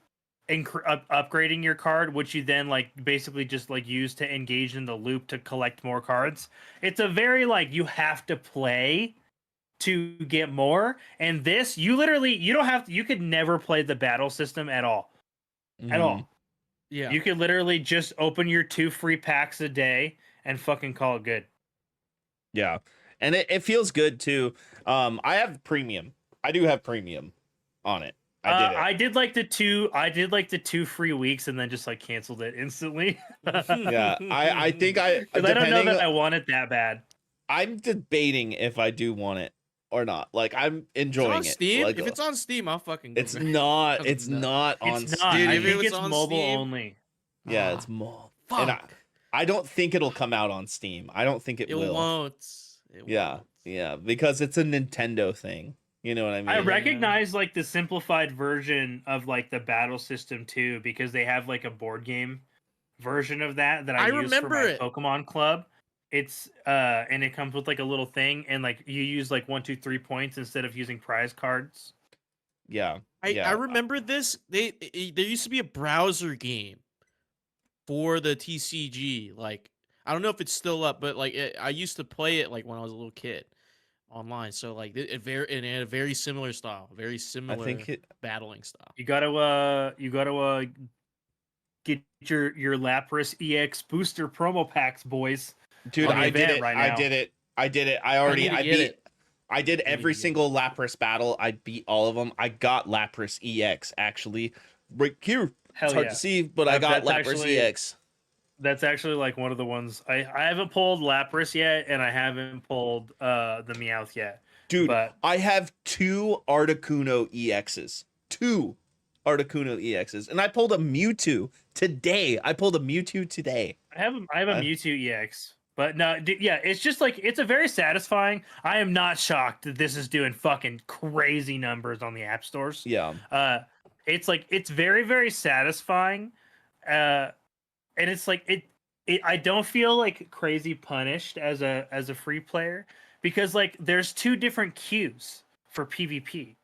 S2: upgrading your card, which you then like basically just like use to engage in the loop to collect more cards. It's a very like you have to play to get more, and this you don't have to, you could never play the battle system at all. At
S1: Mhm.
S2: all.
S3: Yeah.
S2: You could literally just open your 2 free packs a day and fucking call it good.
S1: Yeah. And it feels good too. I have premium. I do have premium on it. I did it.
S2: I did like the 2 free weeks and then just like canceled it instantly.
S1: Yeah. I think
S2: Because I don't know that
S1: depending
S2: I want it that bad.
S1: I'm debating if I do want it or not. Like I'm
S3: It's
S1: enjoying
S3: on
S1: it.
S3: Steam.
S1: Like,
S3: If it's on Steam, I'll fucking. Go
S1: it's
S3: back.
S1: not
S3: I'm
S1: it's
S3: not-
S1: not on
S2: It's not.
S3: Dude,
S2: I
S3: if it
S2: think
S3: was
S2: it's
S3: on
S2: mobile
S3: Steam-
S2: only.
S1: Yeah,
S3: Ah,
S1: it's more.
S3: Fuck.
S1: And I don't think it'll come out on Steam. I don't think it
S3: It
S1: will.
S3: won't. It
S1: Yeah.
S3: won't.
S1: Yeah, because it's a Nintendo thing. You know what I mean?
S2: I recognize like the simplified version of like the battle system too, because they have like a board game version of that I use for
S3: remember
S2: my
S3: it.
S2: Pokemon Club. It's and it comes with like a little thing, and like you use like 1, 2, 3 points instead of using prize cards.
S1: Yeah.
S3: I
S1: yeah.
S3: remember this. There used to be a browser game for the TCG. Like I don't know if it's still up, but like I used to play it like when I was a little kid online. So like it had a very similar style, very similar battling style.
S2: You gotta get your Lapras EX booster promo packs, boys.
S1: Dude,
S2: on the
S1: I did
S2: event
S1: it.
S2: right
S1: I
S2: now.
S1: did it. I did it. I
S3: I
S1: already.
S3: need to
S1: I
S3: get
S1: beat.
S3: it.
S1: I did
S3: I need
S1: every
S3: to get
S1: single Lapras battle. I beat all of them. I got Lapras EX actually. Right here. It's
S2: Hell
S1: hard to
S2: yeah.
S1: see, but I got
S2: That's
S1: Lapras
S2: actually
S1: EX.
S2: that's actually like one of the ones I haven't pulled Lapras yet, and I haven't pulled the Meowth yet.
S1: Dude,
S2: But
S1: I have 2 Articuno EXs. 2 Articuno EXs. And I pulled a Mewtwo today. I pulled a Mewtwo today.
S2: I have a
S1: I-
S2: Mewtwo EX. But no, yeah, it's just like it's a very satisfying. I am not shocked that this is doing fucking crazy numbers on the app stores.
S1: Yeah.
S2: It's like it's very very satisfying, and it's like it. I don't feel like crazy punished as a free player because like there's 2 different queues for PvP.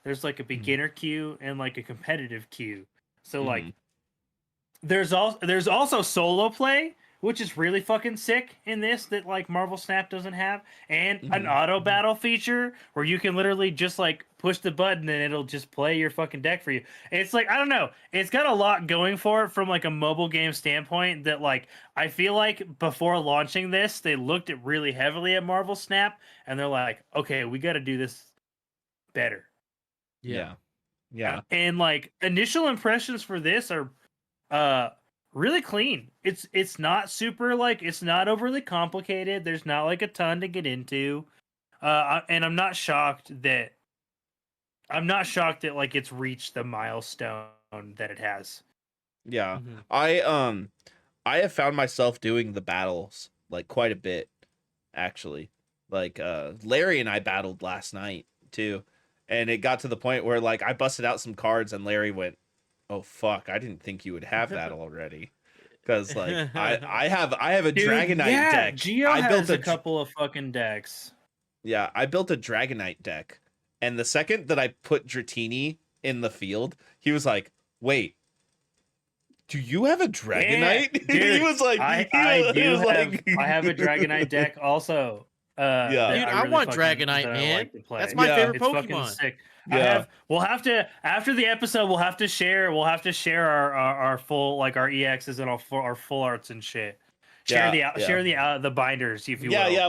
S2: There's like a beginner queue and like a competitive queue. So like
S1: Mhm.
S2: there's also solo play, which is really fucking sick in this that like Marvel Snap doesn't have, and an
S1: Mhm.
S2: auto battle feature where you can literally just like push the button and it'll just play your fucking deck for you. It's like I don't know, it's got a lot going for it from like a mobile game standpoint that like I feel like before launching this, they looked at really heavily at Marvel Snap and they're like, okay, we got to do this better.
S1: Yeah. Yeah.
S2: And like initial impressions for this are uh really clean. It's not super like it's not overly complicated. There's not like a ton to get into. And I'm not shocked that like it's reached the milestone that it has.
S1: Yeah.
S3: Mhm.
S1: I have found myself doing the battles like quite a bit actually. Like Larry and I battled last night too. And it got to the point where like I busted out some cards and Larry went, "Oh fuck, I didn't think you would have that already." Cuz like I have a
S2: Dude,
S1: Dragonite
S2: yeah,
S1: deck.
S2: Geo
S1: I built
S2: has a
S1: dr-
S2: couple of fucking decks.
S1: Yeah, I built a Dragonite deck. And the second that I put Dratini in the field, he was like, "Wait, do you have a Dragonite?"
S2: dude,
S1: he was like, he was like,
S2: I have a Dragonite deck also.
S1: Yeah.
S3: Dude,
S2: that
S3: I want
S2: fucking-
S3: Dragonite,
S2: that I
S3: man.
S2: like to play.
S3: That's my
S1: Yeah.
S3: favorite
S2: It's fucking
S3: Pokemon.
S2: sick.
S1: Yeah.
S2: We'll have to after the episode. We'll have to share our full like our EXs and our full arts and shit. Share the binders if you
S1: Yeah,
S2: will.
S1: yeah,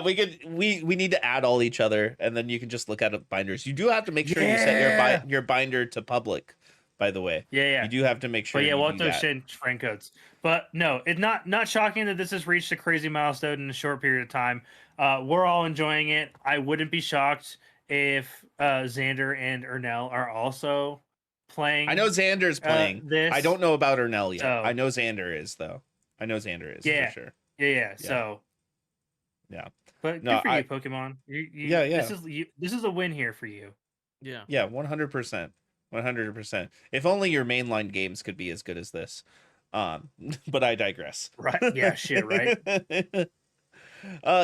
S1: we need to add all each other, and then you can just look at the binders. You do have to make sure you set
S2: Yeah.
S1: your binder to public, by the way.
S2: Yeah.
S1: You do have to make sure.
S2: But yeah,
S1: you
S2: we'll
S1: do
S2: have to
S1: that.
S2: send friend codes. But no, it's not shocking that this has reached a crazy milestone in a short period of time. We're all enjoying it. I wouldn't be shocked if Xander and Ernell are also playing.
S1: I know Xander's playing.
S2: this.
S1: I don't know about Ernell yet.
S2: So-
S1: I know Xander is though. I know Xander is
S2: Yeah.
S1: for sure.
S2: Yeah. So
S1: Yeah.
S2: but
S1: No,
S2: good for you, Pokemon.
S1: Yeah.
S2: This is a win here for you.
S3: Yeah.
S1: Yeah, 100%. 100%. If only your mainline games could be as good as this. But I digress.
S2: Right? Yeah. Shit. Right.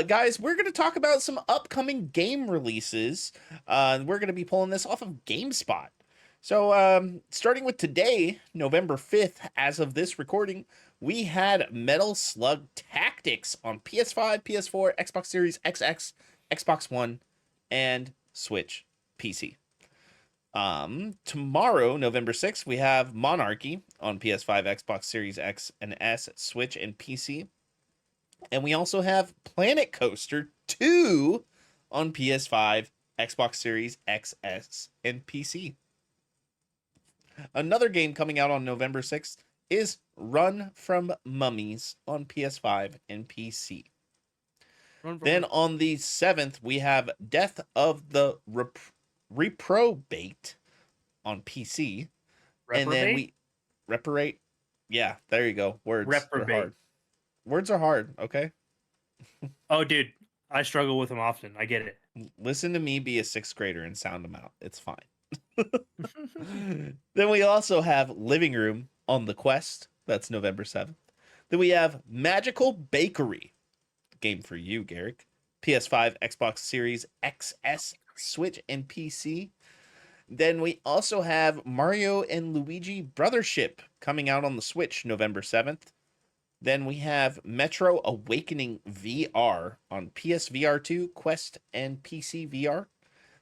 S1: Guys, we're going to talk about some upcoming game releases. We're going to be pulling this off of GameSpot. So, starting with today, November 5th, as of this recording, we had Metal Slug Tactics on PS5, PS4, Xbox Series XX, Xbox One, and Switch PC. Tomorrow, November 6th, we have Monarchy on PS5, Xbox Series X and S, Switch, and PC. And we also have Planet Coaster 2 on PS5, Xbox Series XS, and PC. Another game coming out on November 6th is Run from Mummies on PS5 and PC. Then on the 7th, we have Death of the Reprobate on PC. And then we reparate. Yeah, there you go. Words are
S2: Reprobate.
S1: hard. Words are hard, okay?
S2: Oh, dude, I struggle with them often. I get it.
S1: Listen to me be a 6th grader and sound them out. It's fine. Then we also have Living Room on the Quest. That's November 7th. Then we have Magical Bakery. Game for you, Garrick. PS5, Xbox Series XS, Switch, and PC. Then we also have Mario and Luigi Brothership coming out on the Switch November 7th. Then we have Metro Awakening VR on PSVR 2, Quest, and PC VR.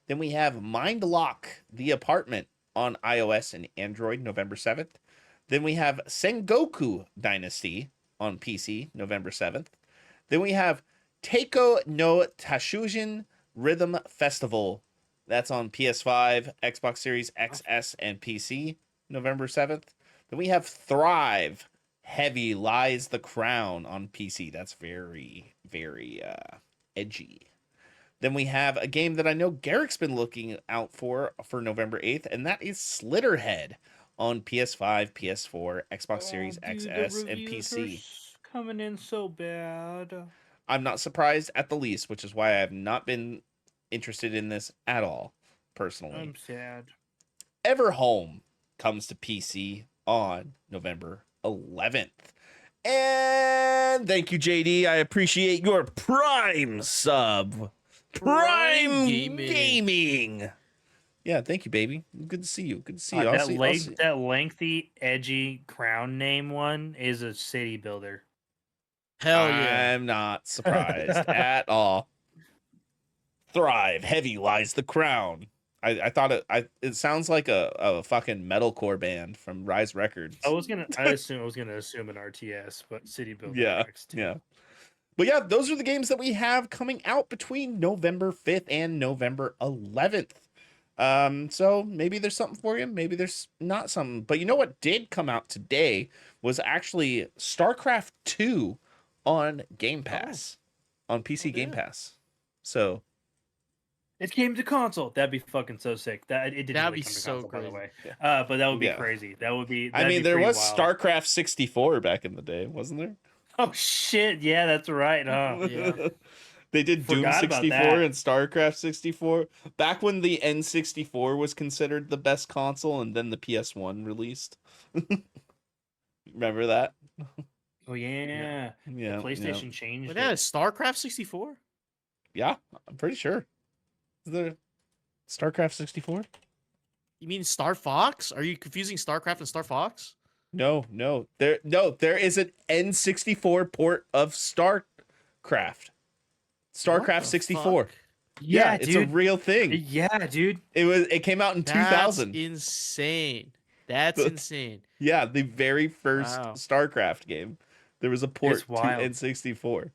S1: Then we have Mind Lock, The Apartment on iOS and Android November 7th. Then we have Sengoku Dynasty on PC November 7th. Then we have Teiko no Tashujin Rhythm Festival. That's on PS5, Xbox Series XS, and PC, November 7th. Then we have Thrive, Heavy Lies the Crown on PC. That's very, very edgy. Then we have a game that I know Garrick's been looking out for November 8th, and that is Slitterhead on PS5, PS4, Xbox Series XS, and PC.
S2: Coming in so bad.
S1: I'm not surprised at the least, which is why I have not been interested in this at all, personally.
S2: I'm sad.
S1: Everhome comes to PC on November 11th. And thank you, JD. I appreciate your Prime sub. Prime Gaming. Yeah, thank you, baby. Good to see you. Good to see you.
S2: That lengthy, edgy crown name one is a city builder.
S3: Hell yeah.
S1: I'm not surprised at all. Thrive, Heavy Lies the Crown. I thought it sounds like a fucking metalcore band from Rise Records.
S2: I was gonna assume an RTS, but city builder.
S1: Yeah,
S2: next.
S1: yeah. But yeah, those are the games that we have coming out between November 5th and November 11th. So maybe there's something for you, maybe there's not something. But you know what did come out today was actually StarCraft 2 on Game Pass, on PC Game Pass. So
S2: it came to console. That'd be fucking so sick. That'd really
S3: be
S2: come to
S3: so
S2: console, by the way.
S1: Yeah.
S2: But that would be crazy. That would be.
S1: I mean, there was
S2: wild.
S1: StarCraft 64 back in the day, wasn't there?
S2: Oh shit! Yeah, that's right. Huh?
S3: Yeah.
S1: They did Doom
S2: Forgot about
S1: 64
S2: that.
S1: and StarCraft 64 back when the N64 was considered the best console, and then the PS1 released. Remember that?
S2: Oh yeah.
S1: Yeah.
S2: The PlayStation changed.
S3: Wait, that is StarCraft 64?
S1: Yeah, I'm pretty sure. Is there StarCraft 64?
S3: You mean Star Fox? Are you confusing StarCraft and Star Fox?
S1: No. There is an N64 port of StarCraft. StarCraft 64.
S3: Fuck?
S1: Yeah,
S2: dude.
S1: it's a real thing.
S2: Yeah, dude.
S1: It came out in 2000.
S3: That's insane. That's insane.
S1: Yeah, the very first
S3: Wow.
S1: StarCraft game. There was a port
S2: It's
S1: to
S2: wild.
S1: N64.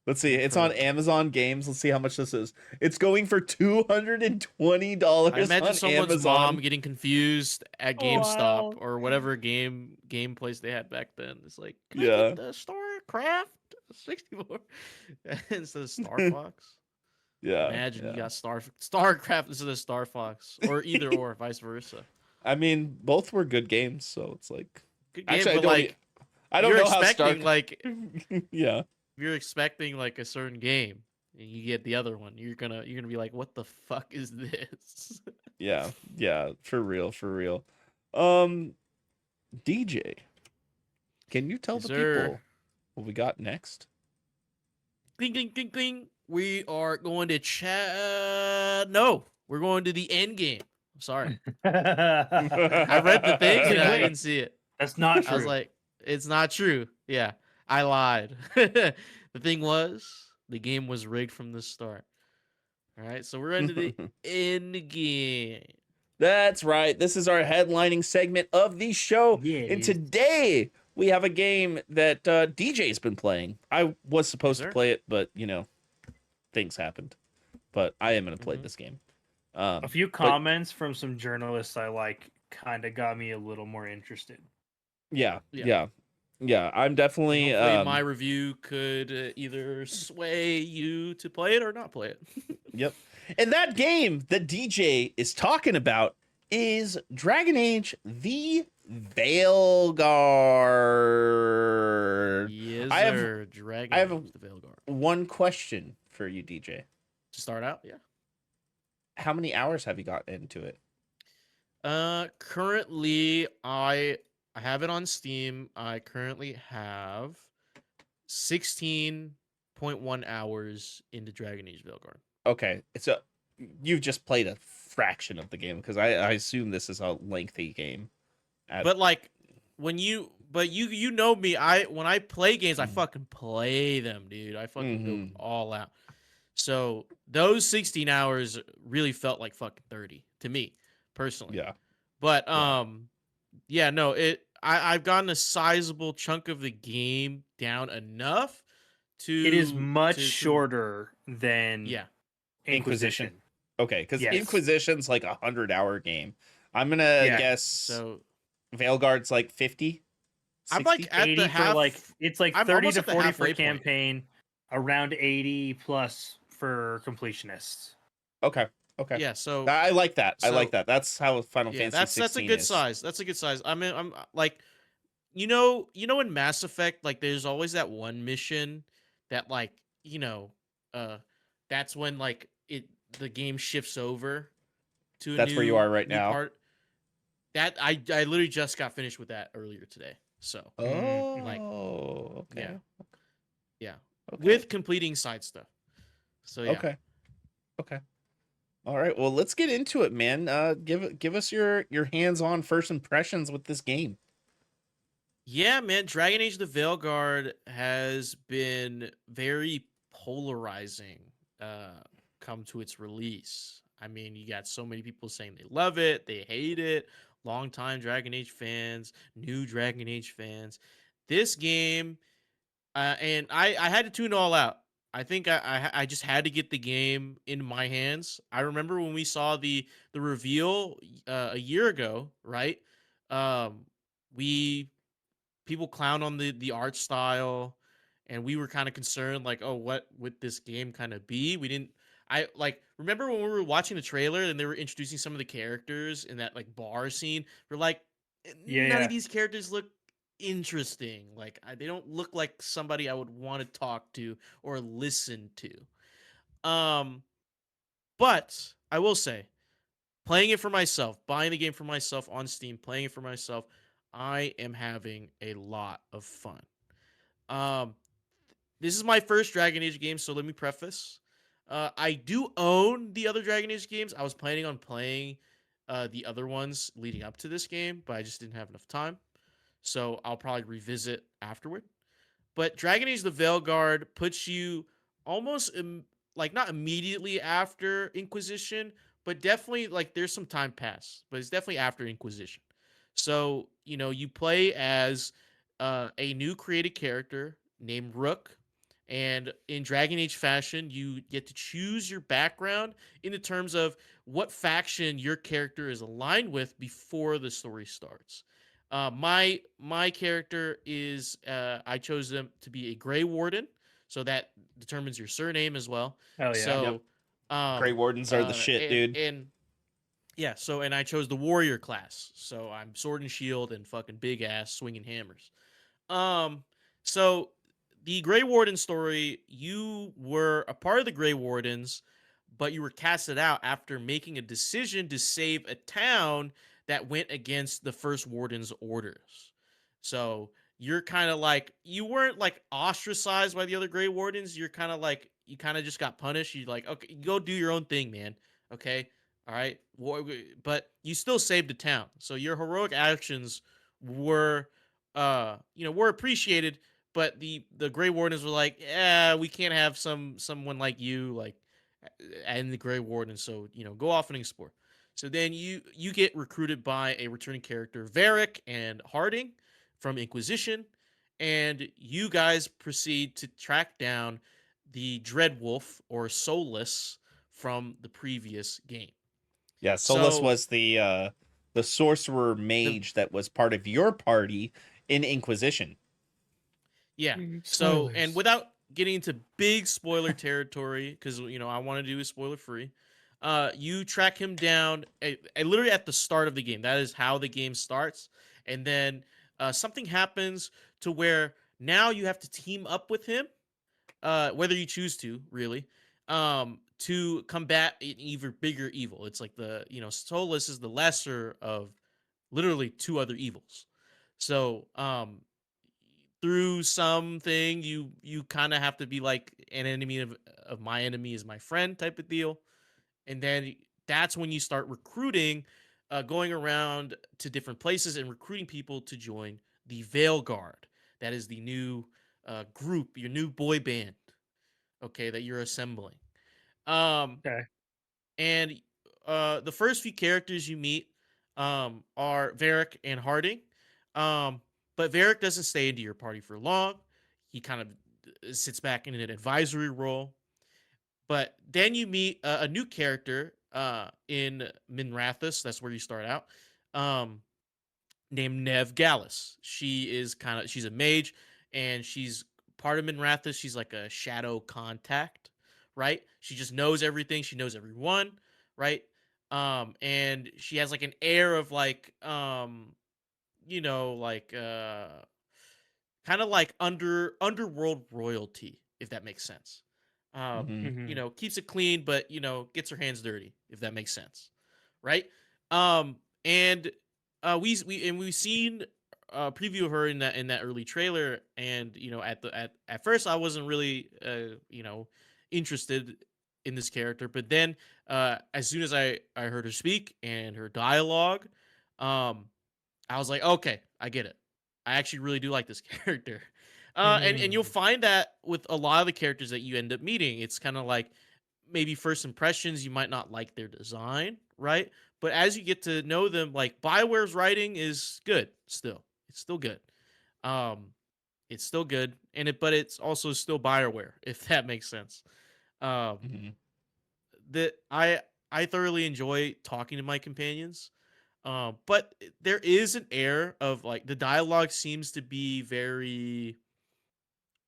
S1: Let's see. It's on Amazon Games. Let's see how much this is. It's going for $220
S3: I imagine
S1: on
S3: someone's
S1: Amazon.
S3: mom getting confused at GameStop
S2: Wow.
S3: or whatever game place they had back then. It's like, can I
S1: Yeah.
S3: get the StarCraft 64 instead of Star Fox?
S1: Yeah.
S3: Imagine
S1: yeah.
S3: you got StarCraft instead of Star Fox, or either or, vice versa.
S1: I mean, both were good games, so it's like
S3: Good game,
S1: actually
S3: but like
S1: I don't
S3: you're
S1: know how
S3: expecting like
S1: yeah.
S3: if you're expecting like a certain game and you get the other one, you're gonna be like, what the fuck is this?
S1: Yeah. Yeah, for real. DJ, can you tell
S3: Yes,
S1: the
S3: sir.
S1: people what we got next?
S3: Cling, cling, cling, cling. We are going to chat. No, we're going to the Endgame. I'm sorry. I read the thing and I didn't see it.
S2: That's not true.
S3: I was like, it's not true. Yeah, I lied. The thing was, the game was rigged from the start. All right, so we're into the Endgame.
S1: That's right. This is our headlining segment of the show.
S2: Yeah,
S1: And
S2: dude.
S1: today we have a game that DJ's been playing. I was supposed to
S3: sir.
S1: play it, but things happened. But I am going to play
S3: Mhm.
S1: this game.
S2: A few comments from some journalists I like kind of got me a little more interested.
S1: Yeah.
S3: Yeah.
S1: I'm definitely
S3: Hopefully my review could either sway you to play it or not play it.
S1: Yep. And that game that DJ is talking about is Dragon Age the Veilguard.
S3: Yes,
S1: I have-
S3: sir. Dragon
S1: I have
S3: Age the Veilguard.
S1: One question for you, DJ.
S3: To start out, yeah.
S1: How many hours have you got into it?
S3: Currently I have it on Steam. I currently have 16.1 hours into Dragon Age Veilguard.
S1: Okay, so you've just played a fraction of the game because I assume this is a lengthy game.
S3: But like when you know me, when I play games, I
S1: Mhm.
S3: fucking play them, dude. I fucking
S1: Mhm.
S3: go all out. So those 16 hours really felt like fucking 30 to me personally.
S1: Yeah.
S3: But
S1: Yeah.
S3: yeah, no, I've gotten a sizable chunk of the game down enough
S2: It is
S3: to
S2: much
S3: to
S2: shorter than
S3: yeah.
S1: Inquisition.
S2: Inquisition.
S1: Okay, because
S2: Yes.
S1: Inquisition's like 100-hour game. I'm gonna
S2: Yeah.
S1: guess
S3: So
S1: Veilguard's like 50,
S3: I'm
S1: 60?
S3: like at
S2: 80
S3: the
S2: for
S3: half.
S2: like it's like
S3: I'm
S2: 30
S3: almost
S2: to
S3: at the
S2: 40 for
S3: halfway point.
S2: campaign, around 80 plus for completionists.
S1: Okay, okay.
S3: Yeah. So
S1: I like that. I like
S3: so
S1: that. That's how Final
S3: yeah,
S1: Fantasy
S3: that's a
S1: 16
S3: good
S1: is.
S3: size. That's a good size. I mean, I'm like, in Mass Effect, like, there's always that one mission that, like, uh, that's when like the game shifts over to a
S1: That's where you are right
S3: new
S1: now.
S3: part. That I literally just got finished with that earlier today. So like,
S1: Oh,
S3: yeah,
S1: okay.
S3: yeah,
S1: Okay.
S3: with completing side stuff. So yeah.
S1: Okay. Okay. All right. Well, let's get into it, man. Give us your hands-on first impressions with this game.
S3: Yeah, man, Dragon Age the Veilguard has been very polarizing come to its release. I mean, you got so many people saying they love it, they hate it, longtime Dragon Age fans, new Dragon Age fans. This game, and I had to tune it all out. I think I just had to get the game in my hands. I remember when we saw the reveal a year ago, right? Um, we people clown on the art style, and we were kind of concerned, like, oh, what would this game kind of be? We didn't. I like remember when we were watching the trailer and they were introducing some of the characters in that like bar scene. We're like, none of these characters look interesting. Like, they don't look like somebody I would want to talk to or listen to. But I will say, playing it for myself, buying the game for myself on Steam, playing it for myself, I am having a lot of fun. Um, this is my first Dragon Age game, so let me preface. I do own the other Dragon Age games. I was planning on playing the other ones leading up to this game, but I just didn't have enough time. So I'll probably revisit afterward. But Dragon Age the Veilguard puts you almost like not immediately after Inquisition, but definitely like there's some time pass, but it's definitely after Inquisition. So, you play as a new created character named Rook. And in Dragon Age fashion, you get to choose your background in the terms of what faction your character is aligned with before the story starts. My character is I chose them to be a Grey Warden, so that determines your surname as well.
S2: Hell yeah.
S3: So,
S1: Grey Wardens are the shit, dude.
S3: and yeah, so and I chose the warrior class, so I'm sword and shield and fucking big ass swinging hammers. Um, so the Grey Warden story, you were a part of the Grey Wardens, but you were casted out after making a decision to save a town that went against the first Warden's orders. So you're kind of like, you weren't like ostracized by the other Grey Wardens. You're kind of like, you kind of just got punished. You're like, okay, go do your own thing, man. Okay. All right. But you still saved the town. So your heroic actions were, were appreciated, but the Grey Wardens were like, yeah, we can't have someone like you, like, and the Grey Warden. So, go off and explore. So then you get recruited by a returning character, Varric and Harding from Inquisition, and you guys proceed to track down the Dreadwolf or Soulless from the previous game.
S1: Yeah, Solus
S3: So
S1: was the sorcerer mage that was part of your party in Inquisition.
S3: yeah.
S2: Spoilers.
S3: So, and without getting into big spoiler territory, because I want to do it spoiler free. You track him down literally at the start of the game. That is how the game starts, and then something happens to where now you have to team up with him, whether you choose to, really, to combat an even bigger evil. It's like Solus is the lesser of literally two other evils. So, through something, you kind of have to be like an enemy of my enemy is my friend type of deal, and then that's when you start recruiting, going around to different places and recruiting people to join the Veilguard. That is the new group, your new boy band, okay, that you're assembling.
S2: Okay.
S3: And the first few characters you meet are Varric and Harding. But Varric doesn't stay into your party for long. He kind of sits back in an advisory role. But then you meet a new character in Minrathous. That's where you start out. Named Nev Gallus. She's a mage, and she's part of Minrathous. She's like a shadow contact, right? She just knows everything. She knows everyone, right? And she has like an air of like like kind of like underworld royalty, if that makes sense.
S1: Mhm.
S3: Keeps it clean, but gets her hands dirty, if that makes sense, right? And we've seen a preview of her in that early trailer, and at first I wasn't really interested in this character, but then as soon as I heard her speak and her dialogue, um, I was like, okay, I get it. I actually really do like this character. And you'll find that with a lot of the characters that you end up meeting, it's kind of like maybe first impressions, you might not like their design, right? But as you get to know them, like BioWare's writing is good still. It's still good. Um, it's still good, but it's also still BioWare, if that makes sense. Um,
S1: Mhm.
S3: that I thoroughly enjoy talking to my companions. But there is an air of like the dialogue seems to be very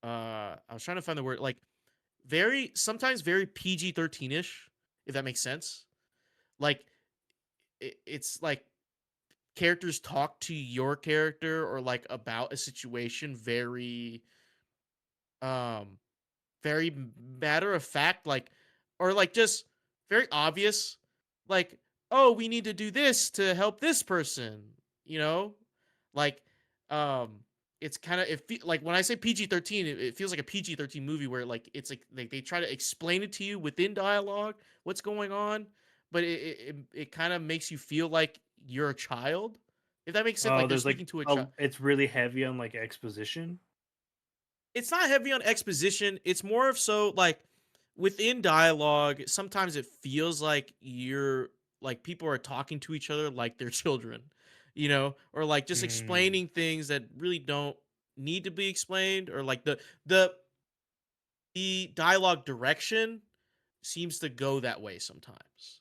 S3: I was trying to find the word, like sometimes very PG-13ish, if that makes sense. Like it's like characters talk to your character or like about a situation um very matter of fact, like, or like just very obvious, like, oh, we need to do this to help this person, you know, like, um, it's kind of like when I say PG-13, it feels like a PG-13 movie where like it's like they try to explain it to you within dialogue what's going on, but it kind of makes you feel like you're a child, if that makes sense,
S2: Oh,
S3: like they're
S2: there's like
S3: speaking to a child.
S2: it's really heavy on like exposition.
S3: It's not heavy on exposition. It's more of so like within dialogue, sometimes it feels like people are talking to each other like they're children, or like just
S2: Mm,
S3: explaining things that really don't need to be explained, or like the dialogue direction seems to go that way sometimes.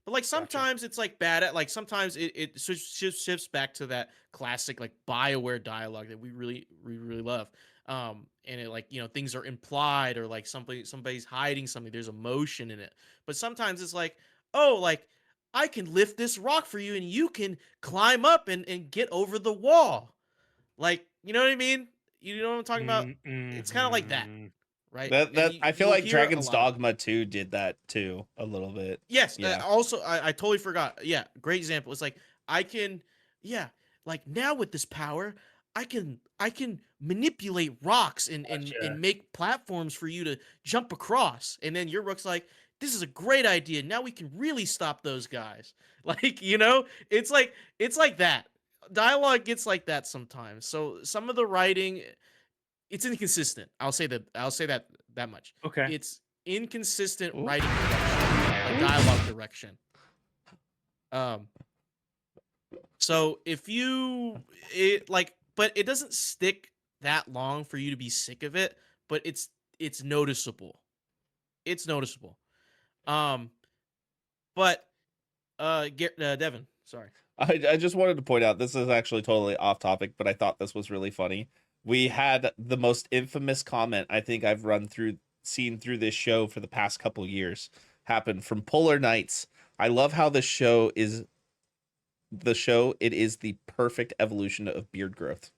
S3: But like
S2: gotcha.
S3: sometimes it's like bad at, like sometimes it shifts back to that classic like BioWare dialogue that we really love. And it, like, things are implied, or like somebody's hiding something. There's emotion in it. But sometimes it's like, oh, like I can lift this rock for you and you can climb up and get over the wall. Like, you know what I mean? You know what I'm talking about? It's kind of like that,
S2: Mm-hmm.
S3: right?
S1: That
S3: And
S1: I feel
S3: you'll
S1: like
S3: hear a
S1: Dragon's
S3: lot of that.
S1: Dogma 2 did that too a little bit.
S3: Yes.
S1: Yeah.
S3: Also, I totally forgot. Yeah, great example. It's like I can, yeah, like now with this power, I can manipulate rocks and
S2: Gotcha.
S3: make platforms for you to jump across. And then your rook's like, this is a great idea. Now we can really stop those guys. Like, it's like that. Dialogue gets like that sometimes. So some of the writing, it's inconsistent. I'll say that much.
S2: Okay.
S3: It's inconsistent
S1: Ooh.
S3: writing direction, like dialogue direction. Um, so if you it like, but it doesn't stick that long for you to be sick of it, but it's noticeable. It's noticeable. Um, but Devin, sorry.
S1: I just wanted to point out, this is actually totally off topic, but I thought this was really funny. We had the most infamous comment I think I've seen through this show for the past couple years happen from Polar Knights. I love how it is the perfect evolution of beard growth.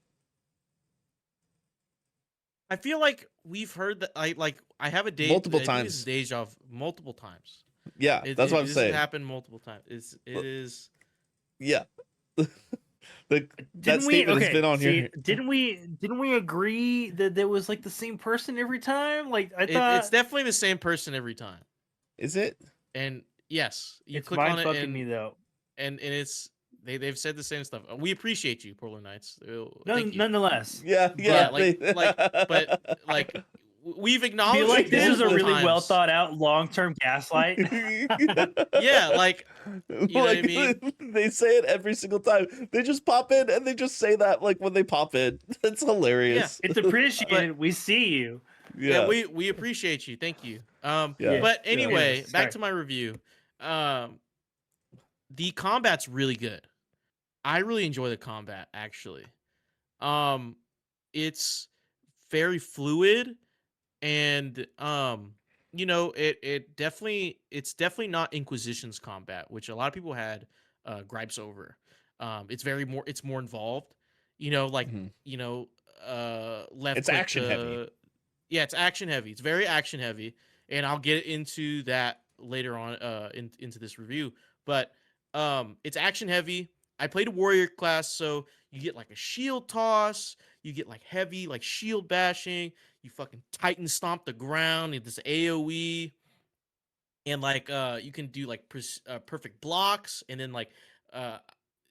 S3: I feel like we've heard that. I have a date.
S1: Multiple
S3: I think this is
S1: times.
S3: deja vu multiple times.
S1: Yeah, that's what I'm
S3: This has
S1: saying.
S3: happened multiple times. It is.
S1: Yeah. That
S2: Didn't we?
S1: statement has
S2: Okay.
S1: been on
S2: See,
S1: here.
S2: didn't we agree that there was like the same person every time? Like I
S3: It's
S2: thought.
S3: definitely the same person every time.
S1: Is it?
S3: And yes, you
S2: It's
S3: click on
S2: mind
S3: it,
S2: fucking me
S3: and
S2: though.
S3: it's they've said the same stuff. We appreciate you, Polar Knights. Thank you.
S2: Nonetheless,
S1: Yeah,
S3: Yeah,
S2: but
S1: yeah.
S3: but like we've
S2: I
S3: acknowledged
S2: feel like
S3: it
S2: this is a
S3: multiple
S2: really well
S3: times.
S2: thought out long-term gaslight.
S3: Yeah, like you know what I mean?
S1: They say it every single time. They just pop in and they just say that like when they pop in. It's
S3: Yeah,
S1: hilarious.
S2: It's appreciated.
S3: but
S2: We see you.
S3: yeah,
S1: Yeah,
S3: we appreciate you. Thank you.
S1: yeah,
S3: But
S1: yeah.
S3: anyway,
S2: Yes,
S3: back
S2: sorry.
S3: to my review. The combat's really good. I really enjoy the combat actually. Um, it's very fluid and you know it's definitely not Inquisition's combat, which a lot of people had gripes over. It's more involved, you know, like
S1: Mhm.
S3: you know left
S1: It's
S3: click
S1: action heavy.
S3: to yeah, it's action heavy. It's very action heavy, and I'll get into that later on into this review. But it's action heavy. I played a warrior class, so you get like a shield toss, you get like heavy like shield bashing, you fucking titan stomp the ground, and this AoE, and like you can do like perfect blocks, and then like uh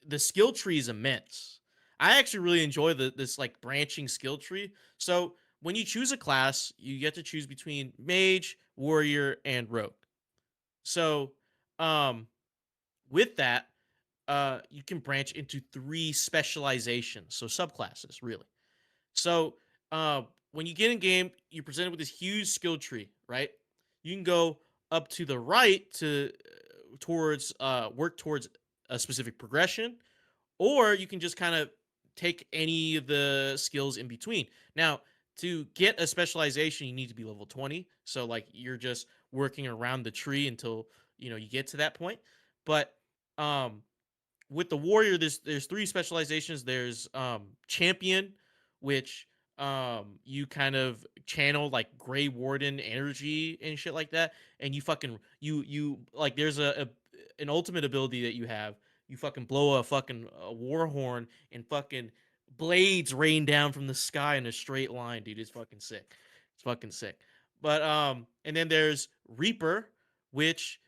S3: the skill tree is immense. I actually really enjoy this like branching skill tree. So when you choose a class, you get to choose between mage, warrior, and rogue. So um with that, you can branch into 3 specializations, so subclasses really. So when you get in game, you're presented with this huge skill tree, right? You can go up to the right to towards work towards a specific progression, or you can just kind of take any of the skills in between. Now, to get a specialization, you need to be level 20. So like you're just working around the tree until you know you get to that point. But um with the warrior, there's 3 specializations. There's champion, which you kind of channel like gray warden energy and shit like that, and you fucking you like there's an ultimate ability that you have. You fucking blow a fucking war horn, and fucking blades rain down from the sky in a straight line, dude. It's fucking sick. It's fucking sick. But and then there's reaper, which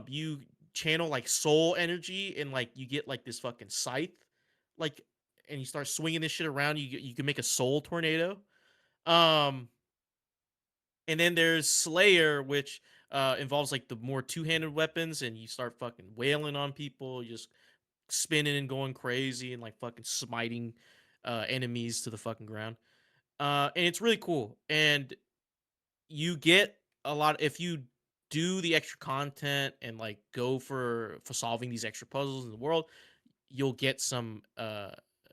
S3: you channel like soul energy, and like you get like this fucking scythe, like, and you start swinging this shit around. You can make a soul tornado. Um, and then there's Slayer, which involves like the more two-handed weapons, and you start fucking wailing on people, just spinning and going crazy, and like fucking smiting enemies to the fucking ground. And it's really cool, and you get a lot if you do the extra content and like go for solving these extra puzzles in the world. You'll get some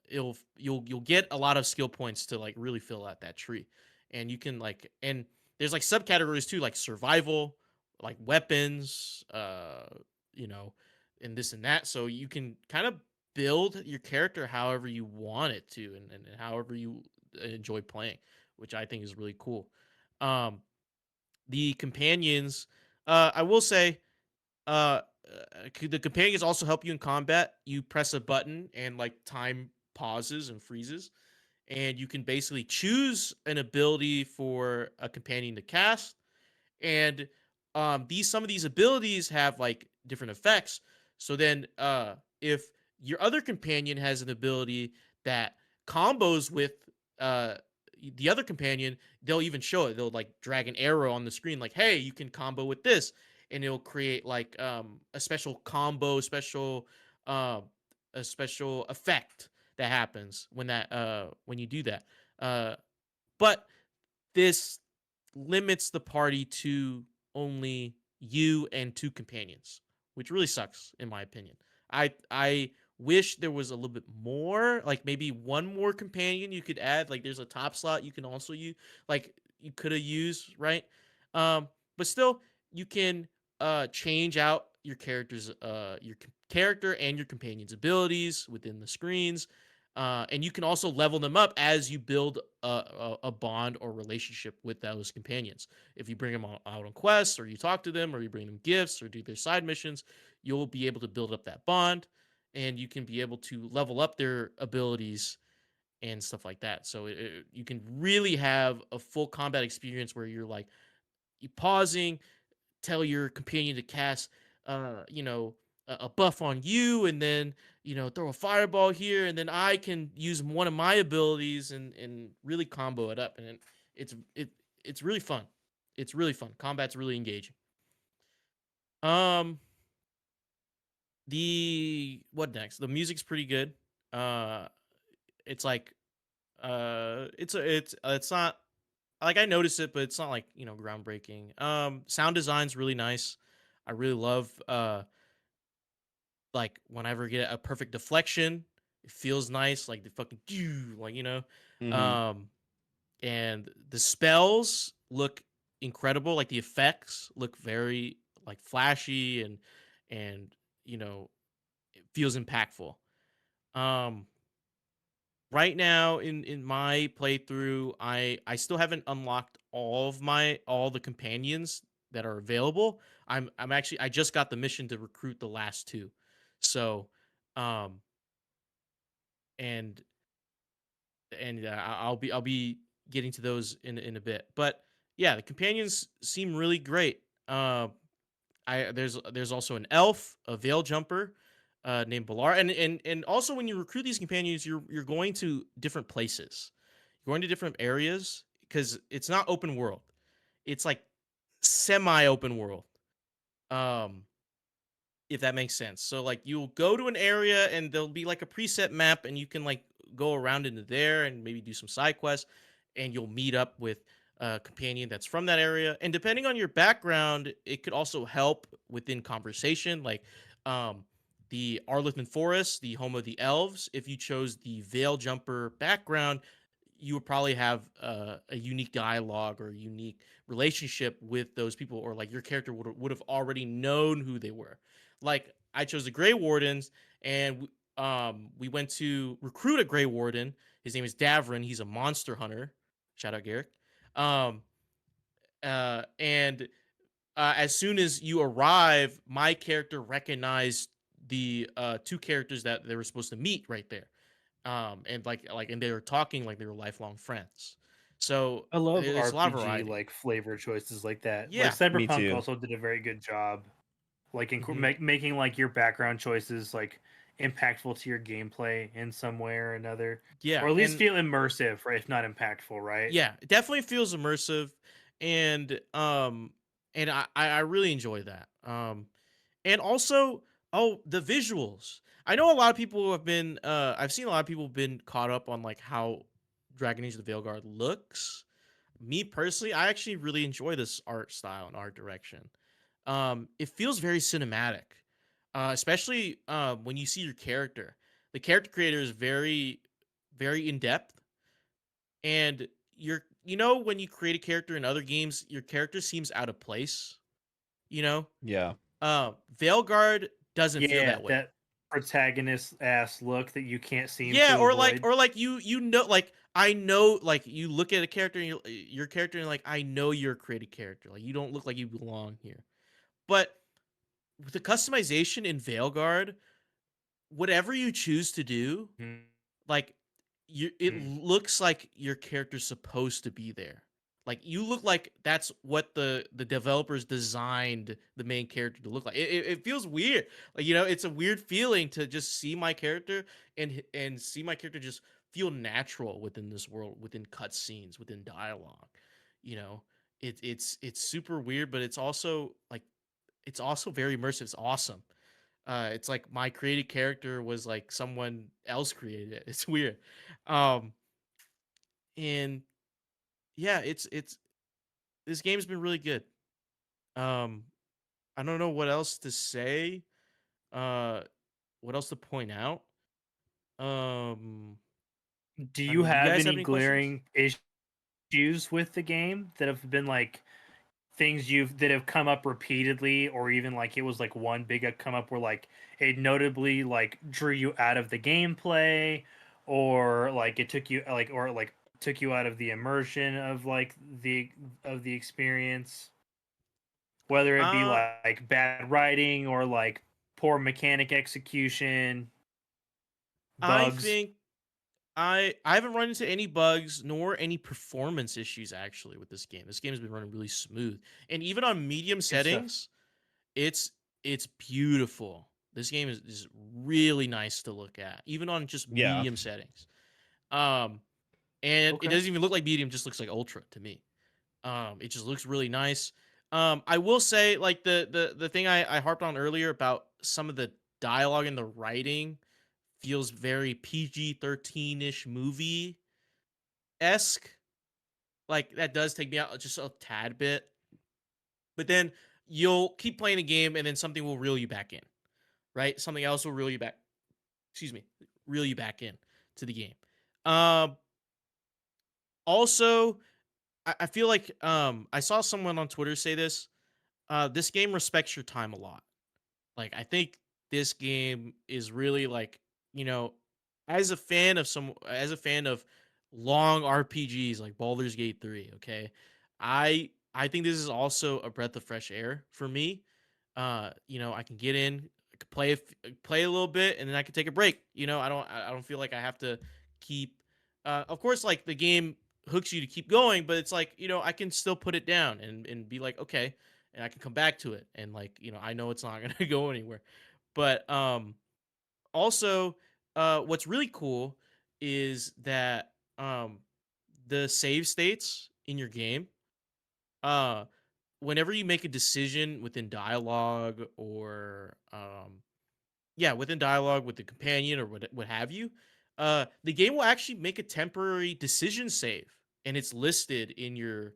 S3: you'll get a lot of skill points to like really fill out that tree. And you can like, and there's like subcategories too, like survival, like weapons, you know, and this and that, so you can kind of build your character however you want it to, and however you enjoy playing, which I think is really cool. um the companions, I will say, the companions also help you in combat. You press a button and like time pauses and freezes, and you can basically choose an ability for a companion to cast. And these some of these abilities have like different effects. So then if your other companion has an ability that combos with uh the other companion, they'll even show it. They'll like drag an arrow on the screen like, hey, you can combo with this, and it'll create like a special combo, uh, a special effect that happens when you do that. But this limits the party to only you and 2 companions, which really sucks in my opinion. I wish there was a little bit more, like maybe one more companion you could add. Like there's a top slot you can also use, like you could have used, right? Um, but still, you can change out your character and your companion's abilities within the screens. And you can also level them up as you build a bond or relationship with those companions. If you bring them out on quests, or you talk to them, or you bring them gifts, or do their side missions, you'll be able to build up that bond, and you can be able to level up their abilities and stuff like that. So you can really have a full combat experience where you're like, you pausing, tell your companion to cast you know, a buff on you, and then you know, throw a fireball here, and then I can use one of my abilities and really combo it up. And it's it's really fun. It's really fun. Combat's really engaging. Um, the what next? The music's pretty good. Uh, it's like it's not like I noticed it, but it's not like groundbreaking. Sound design's really nice. I really love like whenever I get a perfect deflection, it feels nice. Like the fucking like
S1: Mm-hmm.
S3: and the spells look incredible. Like the effects look very like flashy and it feels impactful. Um, right now in my playthrough, I still haven't unlocked all the companions that are available. I'm actually I just got the mission to recruit the last two. So, um and I'll be getting to those in a bit. But yeah, the companions seem really great. I there's also an elf, a veil jumper, named Balar, and also when you recruit these companions, you're going to different places, you're going to different areas because it's not open world. It's like semi open world. Um, if that makes sense. So like you'll go to an area and there'll be like a preset map and you can like go around into there and maybe do some side quests and you'll meet up with a companion that's from that area. And depending on your background, it could also help within conversation. Like the Arlithman Forest, the home of the elves, if you chose the Veil Jumper background, you would probably have a unique dialogue or a unique relationship with those people, or like your character would have already known who they were. Like I chose the Grey Wardens, and we went to recruit a Grey Warden. His name is Davrin. He's a monster hunter. Shout out Garrick. Um, and as soon as you arrive, my character recognized the two characters that they were supposed to meet right there. And and they were talking like they were lifelong friends. So
S2: I love
S3: there's a lot of
S2: RPG
S3: variety.
S2: like flavor choices like that. Like
S3: Yeah.
S1: Me
S2: Cyberpunk
S1: too.
S2: also did a very good job, like
S3: Mhm.
S2: making like your background choices like impactful to your gameplay in some way or another,
S3: Yeah,
S2: or at least
S3: and
S2: feel immersive, right? If not impactful, right?
S3: yeah, it definitely feels immersive, and I really enjoy that. And also, oh, the visuals. I know a lot of people have been. I've seen a lot of people have been caught up on like how Dragon Age: The Veilguard looks. Me personally, I actually really enjoy this art style and art direction. It feels very cinematic, especially when you see your character. The character creator is very in depth, and when you create a character in other games, your character seems out of place. You know,
S1: Yeah.
S3: Veilguard doesn't feel
S2: Yeah,
S3: that way.
S2: that protagonist ass look that you can't seem
S3: Yeah,
S2: to avoid.
S3: or like like I know, like you look at a character and your character and like I know you're a created character. Like you don't look like you belong here. But with the customization in Veilguard, whatever you choose to do, like it
S2: Mhm.
S3: looks like your character's supposed to be there. Like you look like that's what the developers designed the main character to look like. It feels weird. Like it's a weird feeling to just see my character and see my character just feel natural within this world, within cutscenes, within dialogue. You know, it's super weird, but it's also very immersive. It's awesome. It's like my created character was like someone else created it. It's weird. Um, and yeah, it's this game's been really good. Um, I don't know what else to say. Uh, what else to point out? Um,
S2: Do
S3: I
S2: you
S3: mean, do you
S2: have
S3: guys have
S2: any
S3: any questions?
S2: glaring issues with the game that have been like things that have come up repeatedly, or even like it was like one big come up where like it notably like drew you out of the gameplay, or like it took you like or like took you out of the immersion of like the experience, whether it be
S3: Uh,
S2: like bad writing or like poor mechanic execution,
S3: I
S2: bugs.
S3: think I haven't run into any bugs nor any performance issues actually with this game. This game has been running really smooth, and even on medium
S2: Good stuff.
S3: settings, it's it's beautiful. This game is really nice to look at, even on just
S1: Yeah.
S3: medium settings. Um, and it
S2: Okay.
S3: doesn't even look like medium; just looks like ultra to me. It just looks really nice. I will say, like the thing I harped on earlier about some of the dialogue and the writing feels very PG-13-ish movie esque. Like that does take me out just a tad bit. But then you'll keep playing a game, and then something will reel you back in, right? Something else will reel you back. Excuse me, reel you back in to the game. Um, Also, I feel like I saw someone on Twitter say this. This game respects your time a lot. Like I think this game is really like, you know, as a fan of long RPGs like Baldur's Gate 3, okay? I think this is also a breath of fresh air for me. I can get in, I can play a little bit, and then I can take a break. I don't feel like I have to keep of course like the game hooks you to keep going, but it's like, I can still put it down and be like, okay, and I can come back to it, and like, I know it's not gonna go anywhere. But also, what's really cool is that the save states in your game, uh, whenever you make a decision within dialogue or within dialogue with the companion or what have you, the game will actually make a temporary decision save, and it's listed in your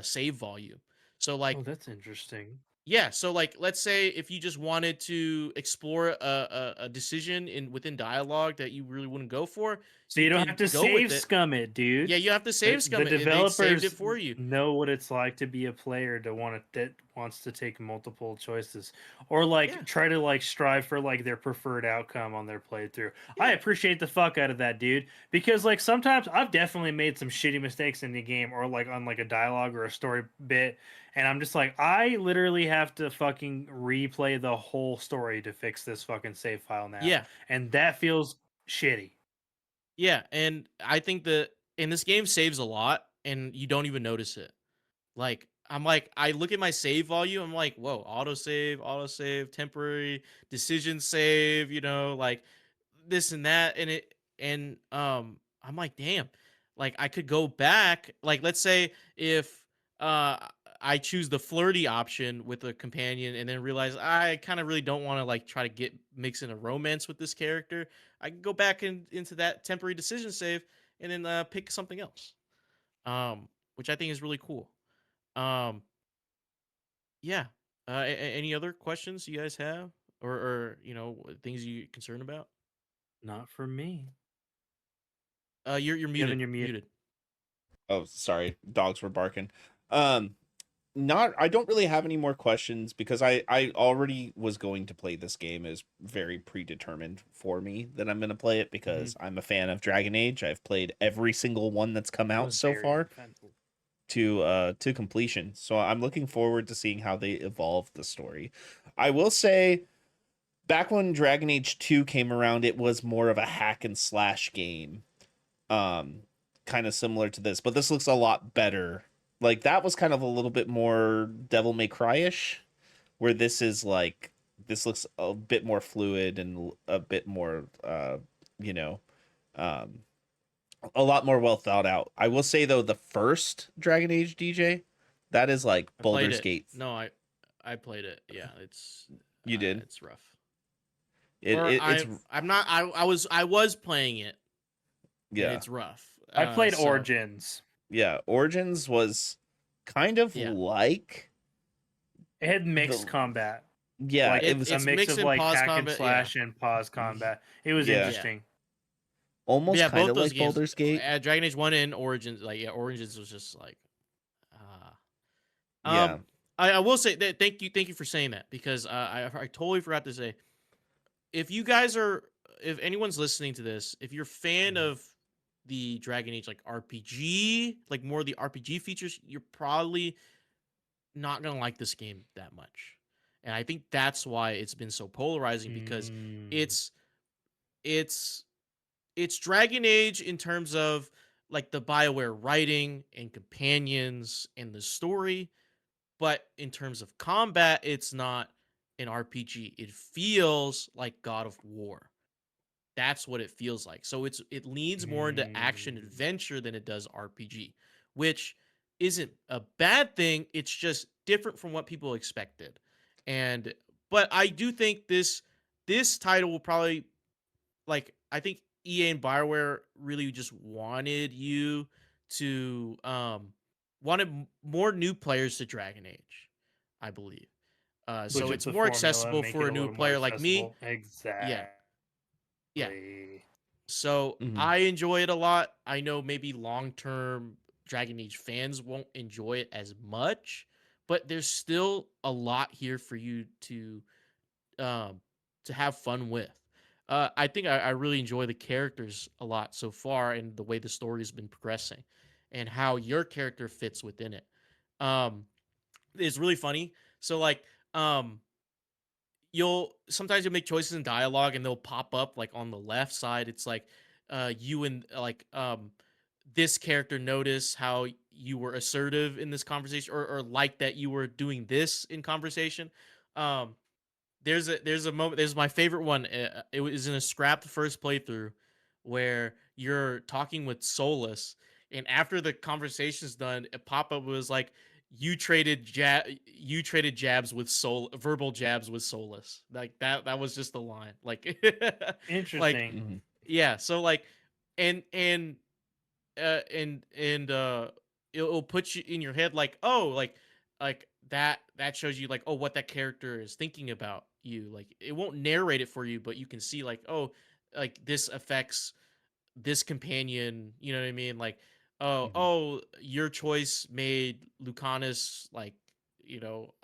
S3: save volume. So
S2: Oh,
S3: like,
S2: that's interesting.
S3: yeah, so like let's say if you just wanted to explore a decision within dialogue that you really wouldn't go for,
S2: So
S3: you
S2: you don't have
S3: can
S2: to
S3: go with
S2: save
S3: it.
S2: scum it, dude.
S3: Yeah, you have to
S2: The,
S3: save
S2: the
S3: scum it. They saved it
S2: developers
S3: for you.
S2: know what it's like to be a player that wants to take multiple choices or like
S3: Yeah,
S2: try to like strive for like their preferred outcome on their playthrough. I
S3: yeah,
S2: appreciate the fuck out of that, dude, because like sometimes I've definitely made some shitty mistakes in the game or like on like a dialogue or a story bit, and I'm just like, I literally have to fucking replay the whole story to fix this fucking save file now,
S3: yeah,
S2: and that feels shitty.
S3: yeah. And I think that in this game saves a lot, and you don't even notice it. I look at my save volume. I'm like, whoa, auto save, temporary decision save. Like this and that, and I'm like, damn, like I could go back. Like, let's say if uh I choose the flirty option with a companion, and then realize I kind of really don't want to like try to mix in a romance with this character. I can go back into that temporary decision save and then pick something else. Which I think is really cool. Um, yeah. Any other questions you guys have, or things you concerned about?
S2: Not for me.
S3: You're
S2: Kevin,
S3: muted.
S2: you're mute.
S3: Muted.
S1: Oh, sorry, dogs were barking. Um, not I don't really have any more questions because I already was going to play this game. Is very predetermined for me that I'm going to play it because I'm a fan of Dragon Age. I've played every single one that's come
S2: I
S1: out
S2: was
S1: so
S2: very
S1: far
S2: defensive.
S1: to completion. So I'm looking forward to seeing how they evolve the story. I will say back when Dragon Age 2 came around, it was more of a hack and slash game. Um Kind of similar to this, but this looks a lot better. Like that was kind of a little bit more Devil May Cry-ish, where this looks a bit more fluid and a bit more you know, um a lot more well thought out. I will say though, the first Dragon Age DJ, that is like
S3: I played
S1: Baldur's
S3: it.
S1: Gate.
S3: No, I played it. Yeah,
S1: You did.
S3: it's rough.
S1: It,
S3: Or
S1: it it's
S3: I'm not. I was playing it, and
S1: yeah.
S3: it's rough.
S2: I played
S3: So
S2: Origins.
S1: Yeah, Origins was kind of
S3: yeah,
S1: like
S2: It had mixed
S1: the
S2: combat,
S1: yeah,
S2: like
S1: it was
S2: a
S3: it's
S2: mix
S3: mixed
S2: of
S3: in
S2: like
S3: pause
S2: hack and
S3: combat. Yeah,
S2: slash and pause combat. It was
S1: yeah,
S3: yeah.
S2: interesting.
S3: But
S1: almost
S3: yeah,
S1: kind
S3: both
S1: of
S3: those
S1: like
S3: games,
S1: Baldur's Gate.
S3: Dragon Age 1 and Origins, like yeah, Origins was just like,
S1: Yeah.
S3: um, I will say that thank you for saying that, because I totally forgot to say, if you guys are, if anyone's listening to this, if you're a fan of the Dragon Age like RPG, like more of the RPG features, you're probably not gonna like this game that much. And I think that's why it's been so polarizing, because
S2: Mm.
S3: it's it's it's Dragon Age in terms of like the BioWare writing and companions and the story, but in terms of combat, it's not an RPG. It feels like God of War. That's what it feels like. So it leans more into action
S2: Mm.
S3: adventure than it does RPG, which isn't a bad thing. It's just different from what people expected. And but I do think this title will probably, like, I think EA and BioWare really just wanted you to more new players to Dragon Age, I believe. So
S2: Switch up
S3: it's
S2: the
S3: more
S2: formula,
S3: accessible
S2: make it
S3: for a
S2: a
S3: new
S2: little more
S3: player like me.
S2: accessible.
S3: Yeah. Yeah.
S2: Exactly.
S3: So
S1: Mhm.
S3: I enjoy it a lot. I know maybe long term Dragon Age fans won't enjoy it as much, but there's still a lot here for you um to have fun with. I think I really enjoy the characters a lot so far, and the way the story's been progressing, and how your character fits within it. Um, it's really funny. So like, um, you'll make choices in dialogue, and they'll pop up like on the left side. It's like, you and this character notice how you were assertive in this conversation, or like that you were doing this in conversation. Um, there's a moment. There's my favorite one. It was in a scrapped first playthrough where you're talking with Solus, and after the conversation's done, a pop up was like, you traded jabs with verbal jabs with Solus. Like that was just the line. Like like
S2: Interesting.
S1: Mhm.
S3: yeah. So like, and and it'll put you in your head like, oh, like that shows you like, oh, what that character is thinking about you. Like it won't narrate it for you, but you can see like, oh, like this affects this companion, you know what I mean? Like,
S1: Mhm.
S3: oh, your choice made Lucanus, like, you know,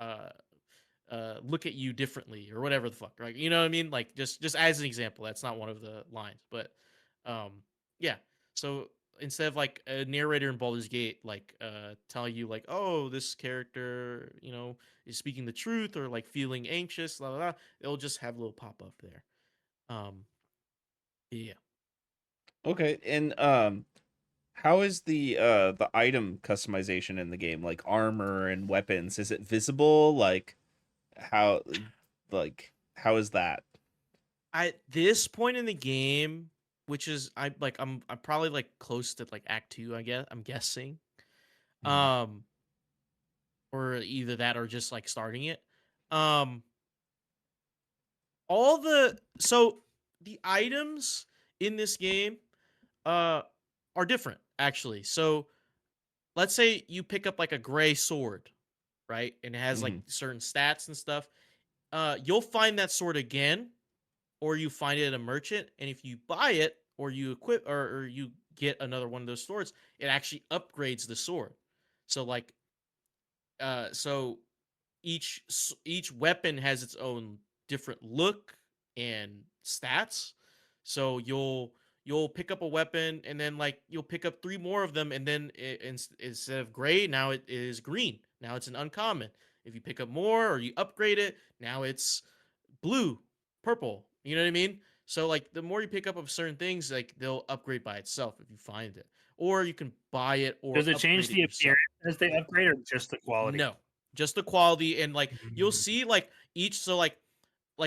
S3: look at you differently or whatever the fuck, right? You know what I mean? Like just as an example, that's not one of the lines, but yeah. So instead of like a narrator in Baldur's Gate, like telling you like, oh, this character, you know, is speaking the truth or like feeling anxious, blah blah blah, it'll just have a little pop up there. Um, yeah.
S1: Okay, and how is the item customization in the game, like armor and weapons? Is it visible? How how is that?
S3: At this point in the game, which is I'm probably like close to like Act 2, I guess. I'm guessing.
S1: Mhm.
S3: Um or either that or just like starting it. Um all the so the items in this game uh are different actually. So let's say you pick up like a gray sword, right? And it has like
S1: Mhm.
S3: certain stats and stuff. You'll find that sword again, or you find it at a merchant, and if you buy it or you equip or you get another one of those swords, it actually upgrades the sword. So like so each weapon has its own different look and stats. So you'll pick up a weapon, and then like you'll pick up three more of them, and then instead of gray, now it is green. Now it's an uncommon. If you pick up more or you upgrade it, now it's blue, purple. You know what I mean? So like the more you pick up of certain things, like they'll upgrade by itself if you find it, or you can buy it or
S2: Does it change
S3: upgrade it
S2: the
S3: yourself.
S2: appearance as they upgrade, or just the quality?
S3: No, just the quality, and like you'll
S2: Mm,
S3: see like each, so like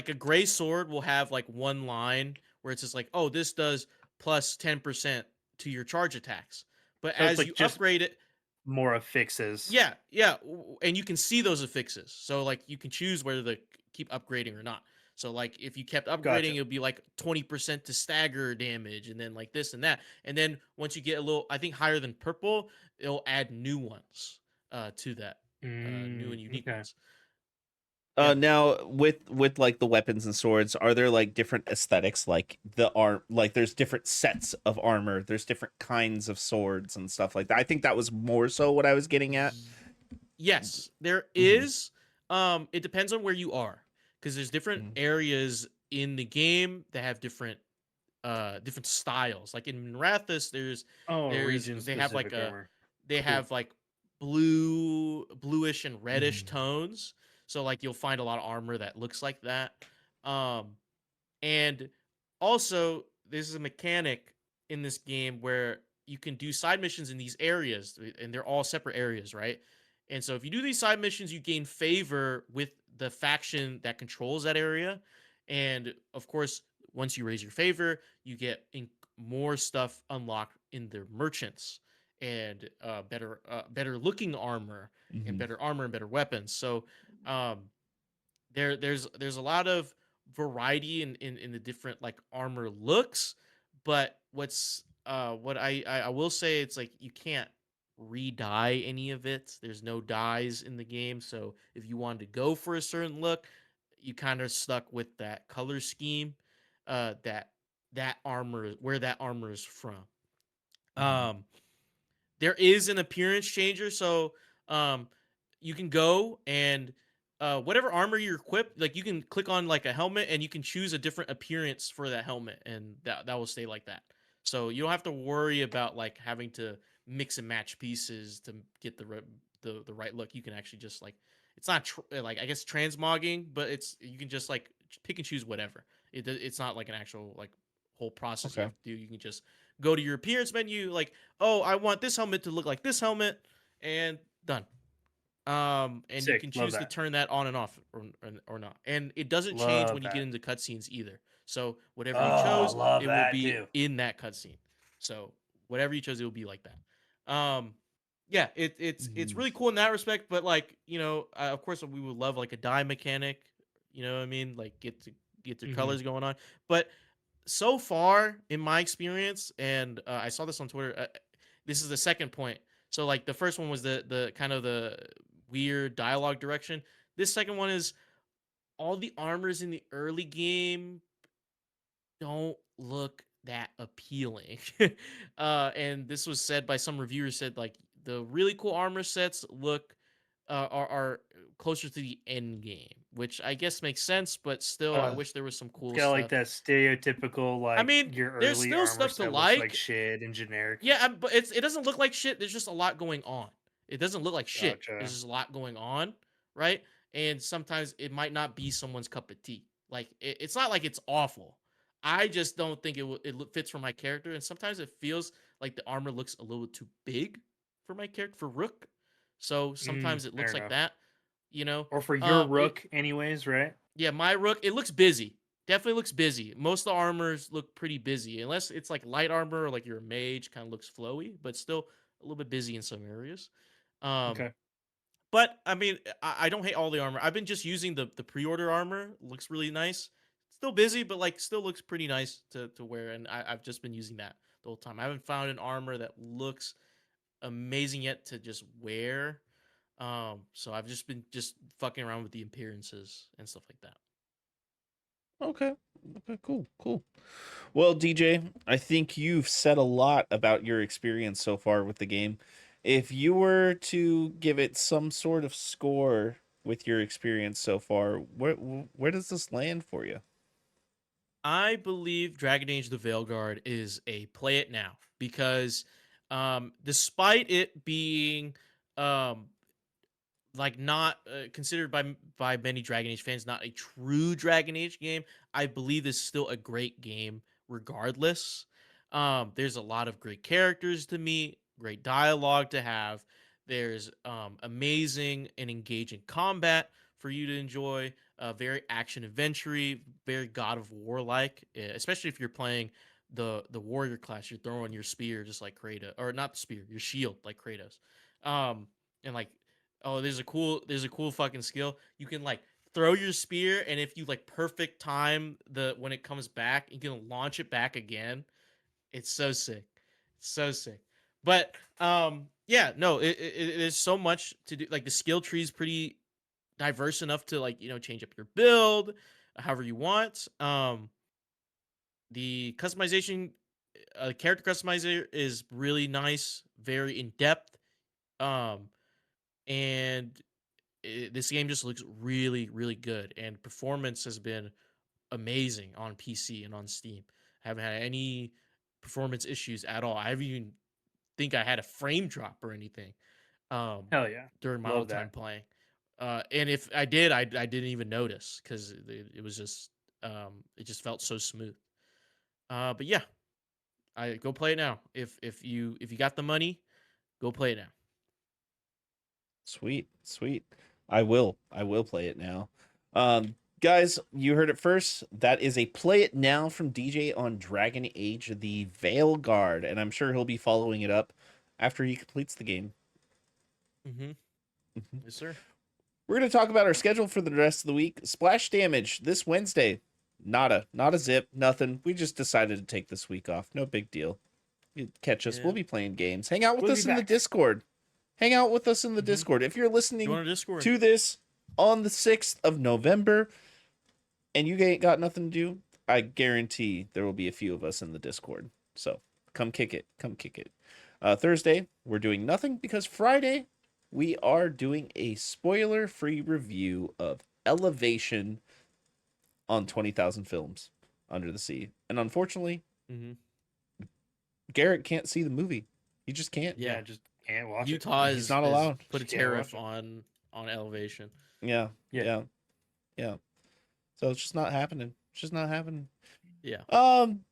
S3: a gray sword will have like one line where it's just like, oh, this does plus 10% to your charge attacks. But
S2: So it's
S3: as
S2: like
S3: you
S2: just
S3: upgrade it,
S2: more affixes.
S3: yeah, yeah, and you can see those affixes. So like you can choose whether to keep upgrading or not. So like if you kept upgrading,
S2: Gotcha.
S3: it'll be like 20% to stagger damage, and then like this and that. And then once you get a little, I think higher than purple, it'll add new ones to that, new and unique
S2: Okay.
S3: ones. Yeah.
S1: Now with like the weapons and swords, are there like different aesthetics, like the arm, like there's different sets of armor, there's different kinds of swords and stuff like that? I think that was more so what I was getting at.
S3: Ye- Yes, there
S1: Hmm.
S3: is. It depends on where you are, because there's different
S1: Hmm.
S3: areas in the game that have different styles. Like in Rathus,
S2: Oh,
S3: there's
S2: region
S3: they have like
S2: specific
S3: a
S2: armor.
S3: they
S2: Cool.
S3: have like bluish and reddish
S2: Mhm.
S3: tones. So like you'll find a lot of armor that looks like that. Um, and also, there's a mechanic in this game where you can do side missions in these areas, and they're all separate areas, right? And so, if you do these side missions, you gain favor with the faction that controls that area. And of course, once you raise your favor, you get more stuff unlocked in their merchants. and better looking armor and
S1: Mhm.
S3: better armor and better weapons. So there's a lot of variety in the different like armor looks, but what I will say, it's like you can't re-dye any of it. There's no dyes in the game, so if you wanted to go for a certain look, you kind of stuck with that color scheme, that that armor is from.
S1: Mhm.
S3: Um, there is an appearance changer, so um, you can go and whatever armor you're equipped, like you can click on like a helmet and you can choose a different appearance for that helmet, and that will stay like that. So you don't have to worry about like having to mix and match pieces to get the right look. You can actually just like, it's not like, I guess, transmogging, but it's, you can just like pick and choose whatever. It's not like an actual like whole process you
S1: Okay.
S3: have to do. You can just go to your appearance menu, like, oh, I want this helmet to look like this helmet, and done. And you
S2: Sick.
S3: can
S2: Love
S3: choose to
S2: that.
S3: turn that on and off, or not. And it doesn't change
S2: Love
S3: when you get
S2: that.
S3: into cutscenes either. So whatever you
S2: Oh,
S3: chose,
S2: love
S3: it will
S2: that
S3: be
S2: too.
S3: in that cutscene. So whatever you chose, it will be like that. Yeah, it's
S1: Mhm.
S3: really cool in that respect. But like, of course, we would love like a dye mechanic. You know what I mean? Like get the
S2: Hmm.
S3: colors going on. But so far in my experience, and I saw this on Twitter. This is the second point. So like the first one was the kind of the weird dialogue direction. This second one is all the armors in the early game don't look that appealing. And this was said by some reviewers, said like the really cool armor sets are closer to the end game, which I guess makes sense, but still I wish there was some
S2: It's
S3: cool
S2: got like
S3: stuff.
S2: that stereotypical,
S3: I
S2: like
S3: mean,
S2: your
S3: there's
S2: early
S3: still
S2: armor
S3: stuff to
S2: set looks like
S3: like.
S2: shit and generic.
S3: Yeah, but it doesn't look like shit. There's just a lot going on. It doesn't look like shit. There's
S2: Gotcha.
S3: just a lot going on, right? And sometimes it might not be someone's cup of tea. Like it's not like it's awful. I just don't think fits for my character, and sometimes it feels like the armor looks a little too big for my character, for Rook. So sometimes it
S2: Fair
S3: looks like
S2: enough.
S3: that, you know.
S2: Or for your
S3: It,
S2: rook, anyways, right?
S3: yeah, my Rook, it looks busy. Definitely looks busy. Most of the armors look pretty busy, unless it's like light armor or like you're a mage, kind of looks flowy, but still a little bit busy in some areas. Um,
S2: Okay.
S3: but I mean, I don't hate all the armor. I've been just using the pre-order armor. Looks really nice. Still busy, but like still looks pretty nice to wear, and I've just been using that the whole time. I haven't found an armor that looks amazing yet to just wear. So I've just been fucking around with the appearances and stuff like that.
S1: Okay. Okay, cool, cool. Well, DJ, I think you've said a lot about your experience so far with the game. If you were to give it some sort of score with your experience so far, where does this land for you?
S3: I believe Dragon Age the Veilguard is a play it now, because despite it being um, like not considered by many Dragon Age fans not a true Dragon Age game, I believe is still a great game regardless. There's a lot of great characters to meet, great dialogue to have. There's amazing and engaging combat for you to enjoy. Very action adventure, very God of War like, especially if you're playing the warrior class. You're throwing your spear just like Kratos, or not the spear, your shield like Kratos. And like, oh, there's a cool fucking skill. You can like throw your spear, and if you like perfect time when it comes back, you can launch it back again. It's so sick. It's so sick. But yeah, no, there's so much to do. Like the skill tree is pretty diverse enough to like, change up your build however you want. The customization, character customizer is really nice, very in depth. Um and this game just looks really, really good, and performance has been amazing on PC and on Steam. I haven't had any performance issues at all. I haven't even think I had a frame drop or anything um,
S2: Hell yeah.
S3: during my whole
S2: Love
S3: time
S2: that.
S3: playing. And if I did, I didn't even notice, because it was just it just felt so smooth. But yeah, I go play it now. If you got the money, go play it now.
S1: Sweet, sweet. I will play it now. Guys, you heard it first. That is a play it now from DJ on Dragon Age the Veilguard, and I'm sure he'll be following it up after he completes the game.
S3: Mm-hmm.
S1: Mhm.
S3: Yes, sir.
S1: We're going to talk about our schedule for the rest of the week. Splash Damage this Wednesday. Not a zip, nothing. We just decided to take this week off. No big deal. You catch us.
S3: Yeah.
S1: We'll be playing games. Hang out with
S2: We'll
S1: us
S2: be
S1: in the
S2: back.
S1: Discord. Hang out with us in the
S3: Mhm.
S1: Discord. If you're
S3: You
S1: listening
S3: want a Discord?
S1: to this on the 6th of November and you ain't got nothing to do, I guarantee there will be a few of us in the Discord. So come kick it. Come kick it. Thursday, we're doing nothing because Friday, we are doing a spoiler-free review of Elevation on 20,000 Films Under the Sea. And unfortunately,
S3: Mm-hmm.
S1: Garrett can't see the movie. He just can't.
S3: Yeah.
S2: Just can't watch
S3: Utah
S1: He's
S3: is
S1: not allowed.
S3: put a
S2: Just can't watch
S3: tariff on Elevation.
S1: Yeah.
S2: Yeah.
S1: Yeah. Yeah. So it's just not happening. It's just not happening.
S3: Yeah.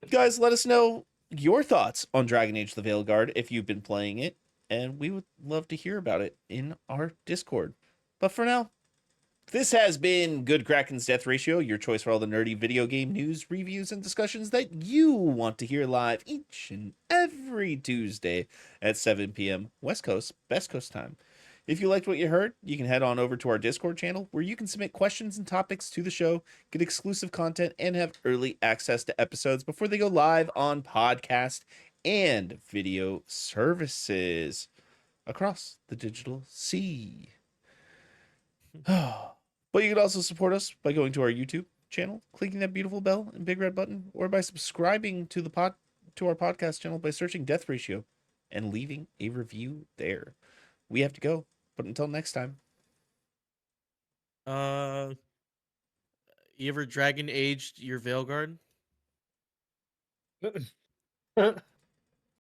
S1: Guys, let us know your thoughts on Dragon Age the Veilguard if you've been playing it, and we would love to hear about it in our Discord. But for now, this has been Good Kraken's Death Ratio, your choice for all the nerdy video game news, reviews, and discussions that you want to hear live each and every Tuesday at 7 p.m. West Coast, Best Coast time. If you liked what you heard, you can head on over to our Discord channel where you can submit questions and topics to the show, get exclusive content, and have early access to episodes before they go live on podcast and video services across the digital sea. But you can also support us by going to our YouTube channel, clicking that beautiful bell and big red button, or by subscribing to our podcast channel by searching Death Ratio and leaving a review there. We have to go, but until next time.
S3: You ever Dragon Aged your Veilguard?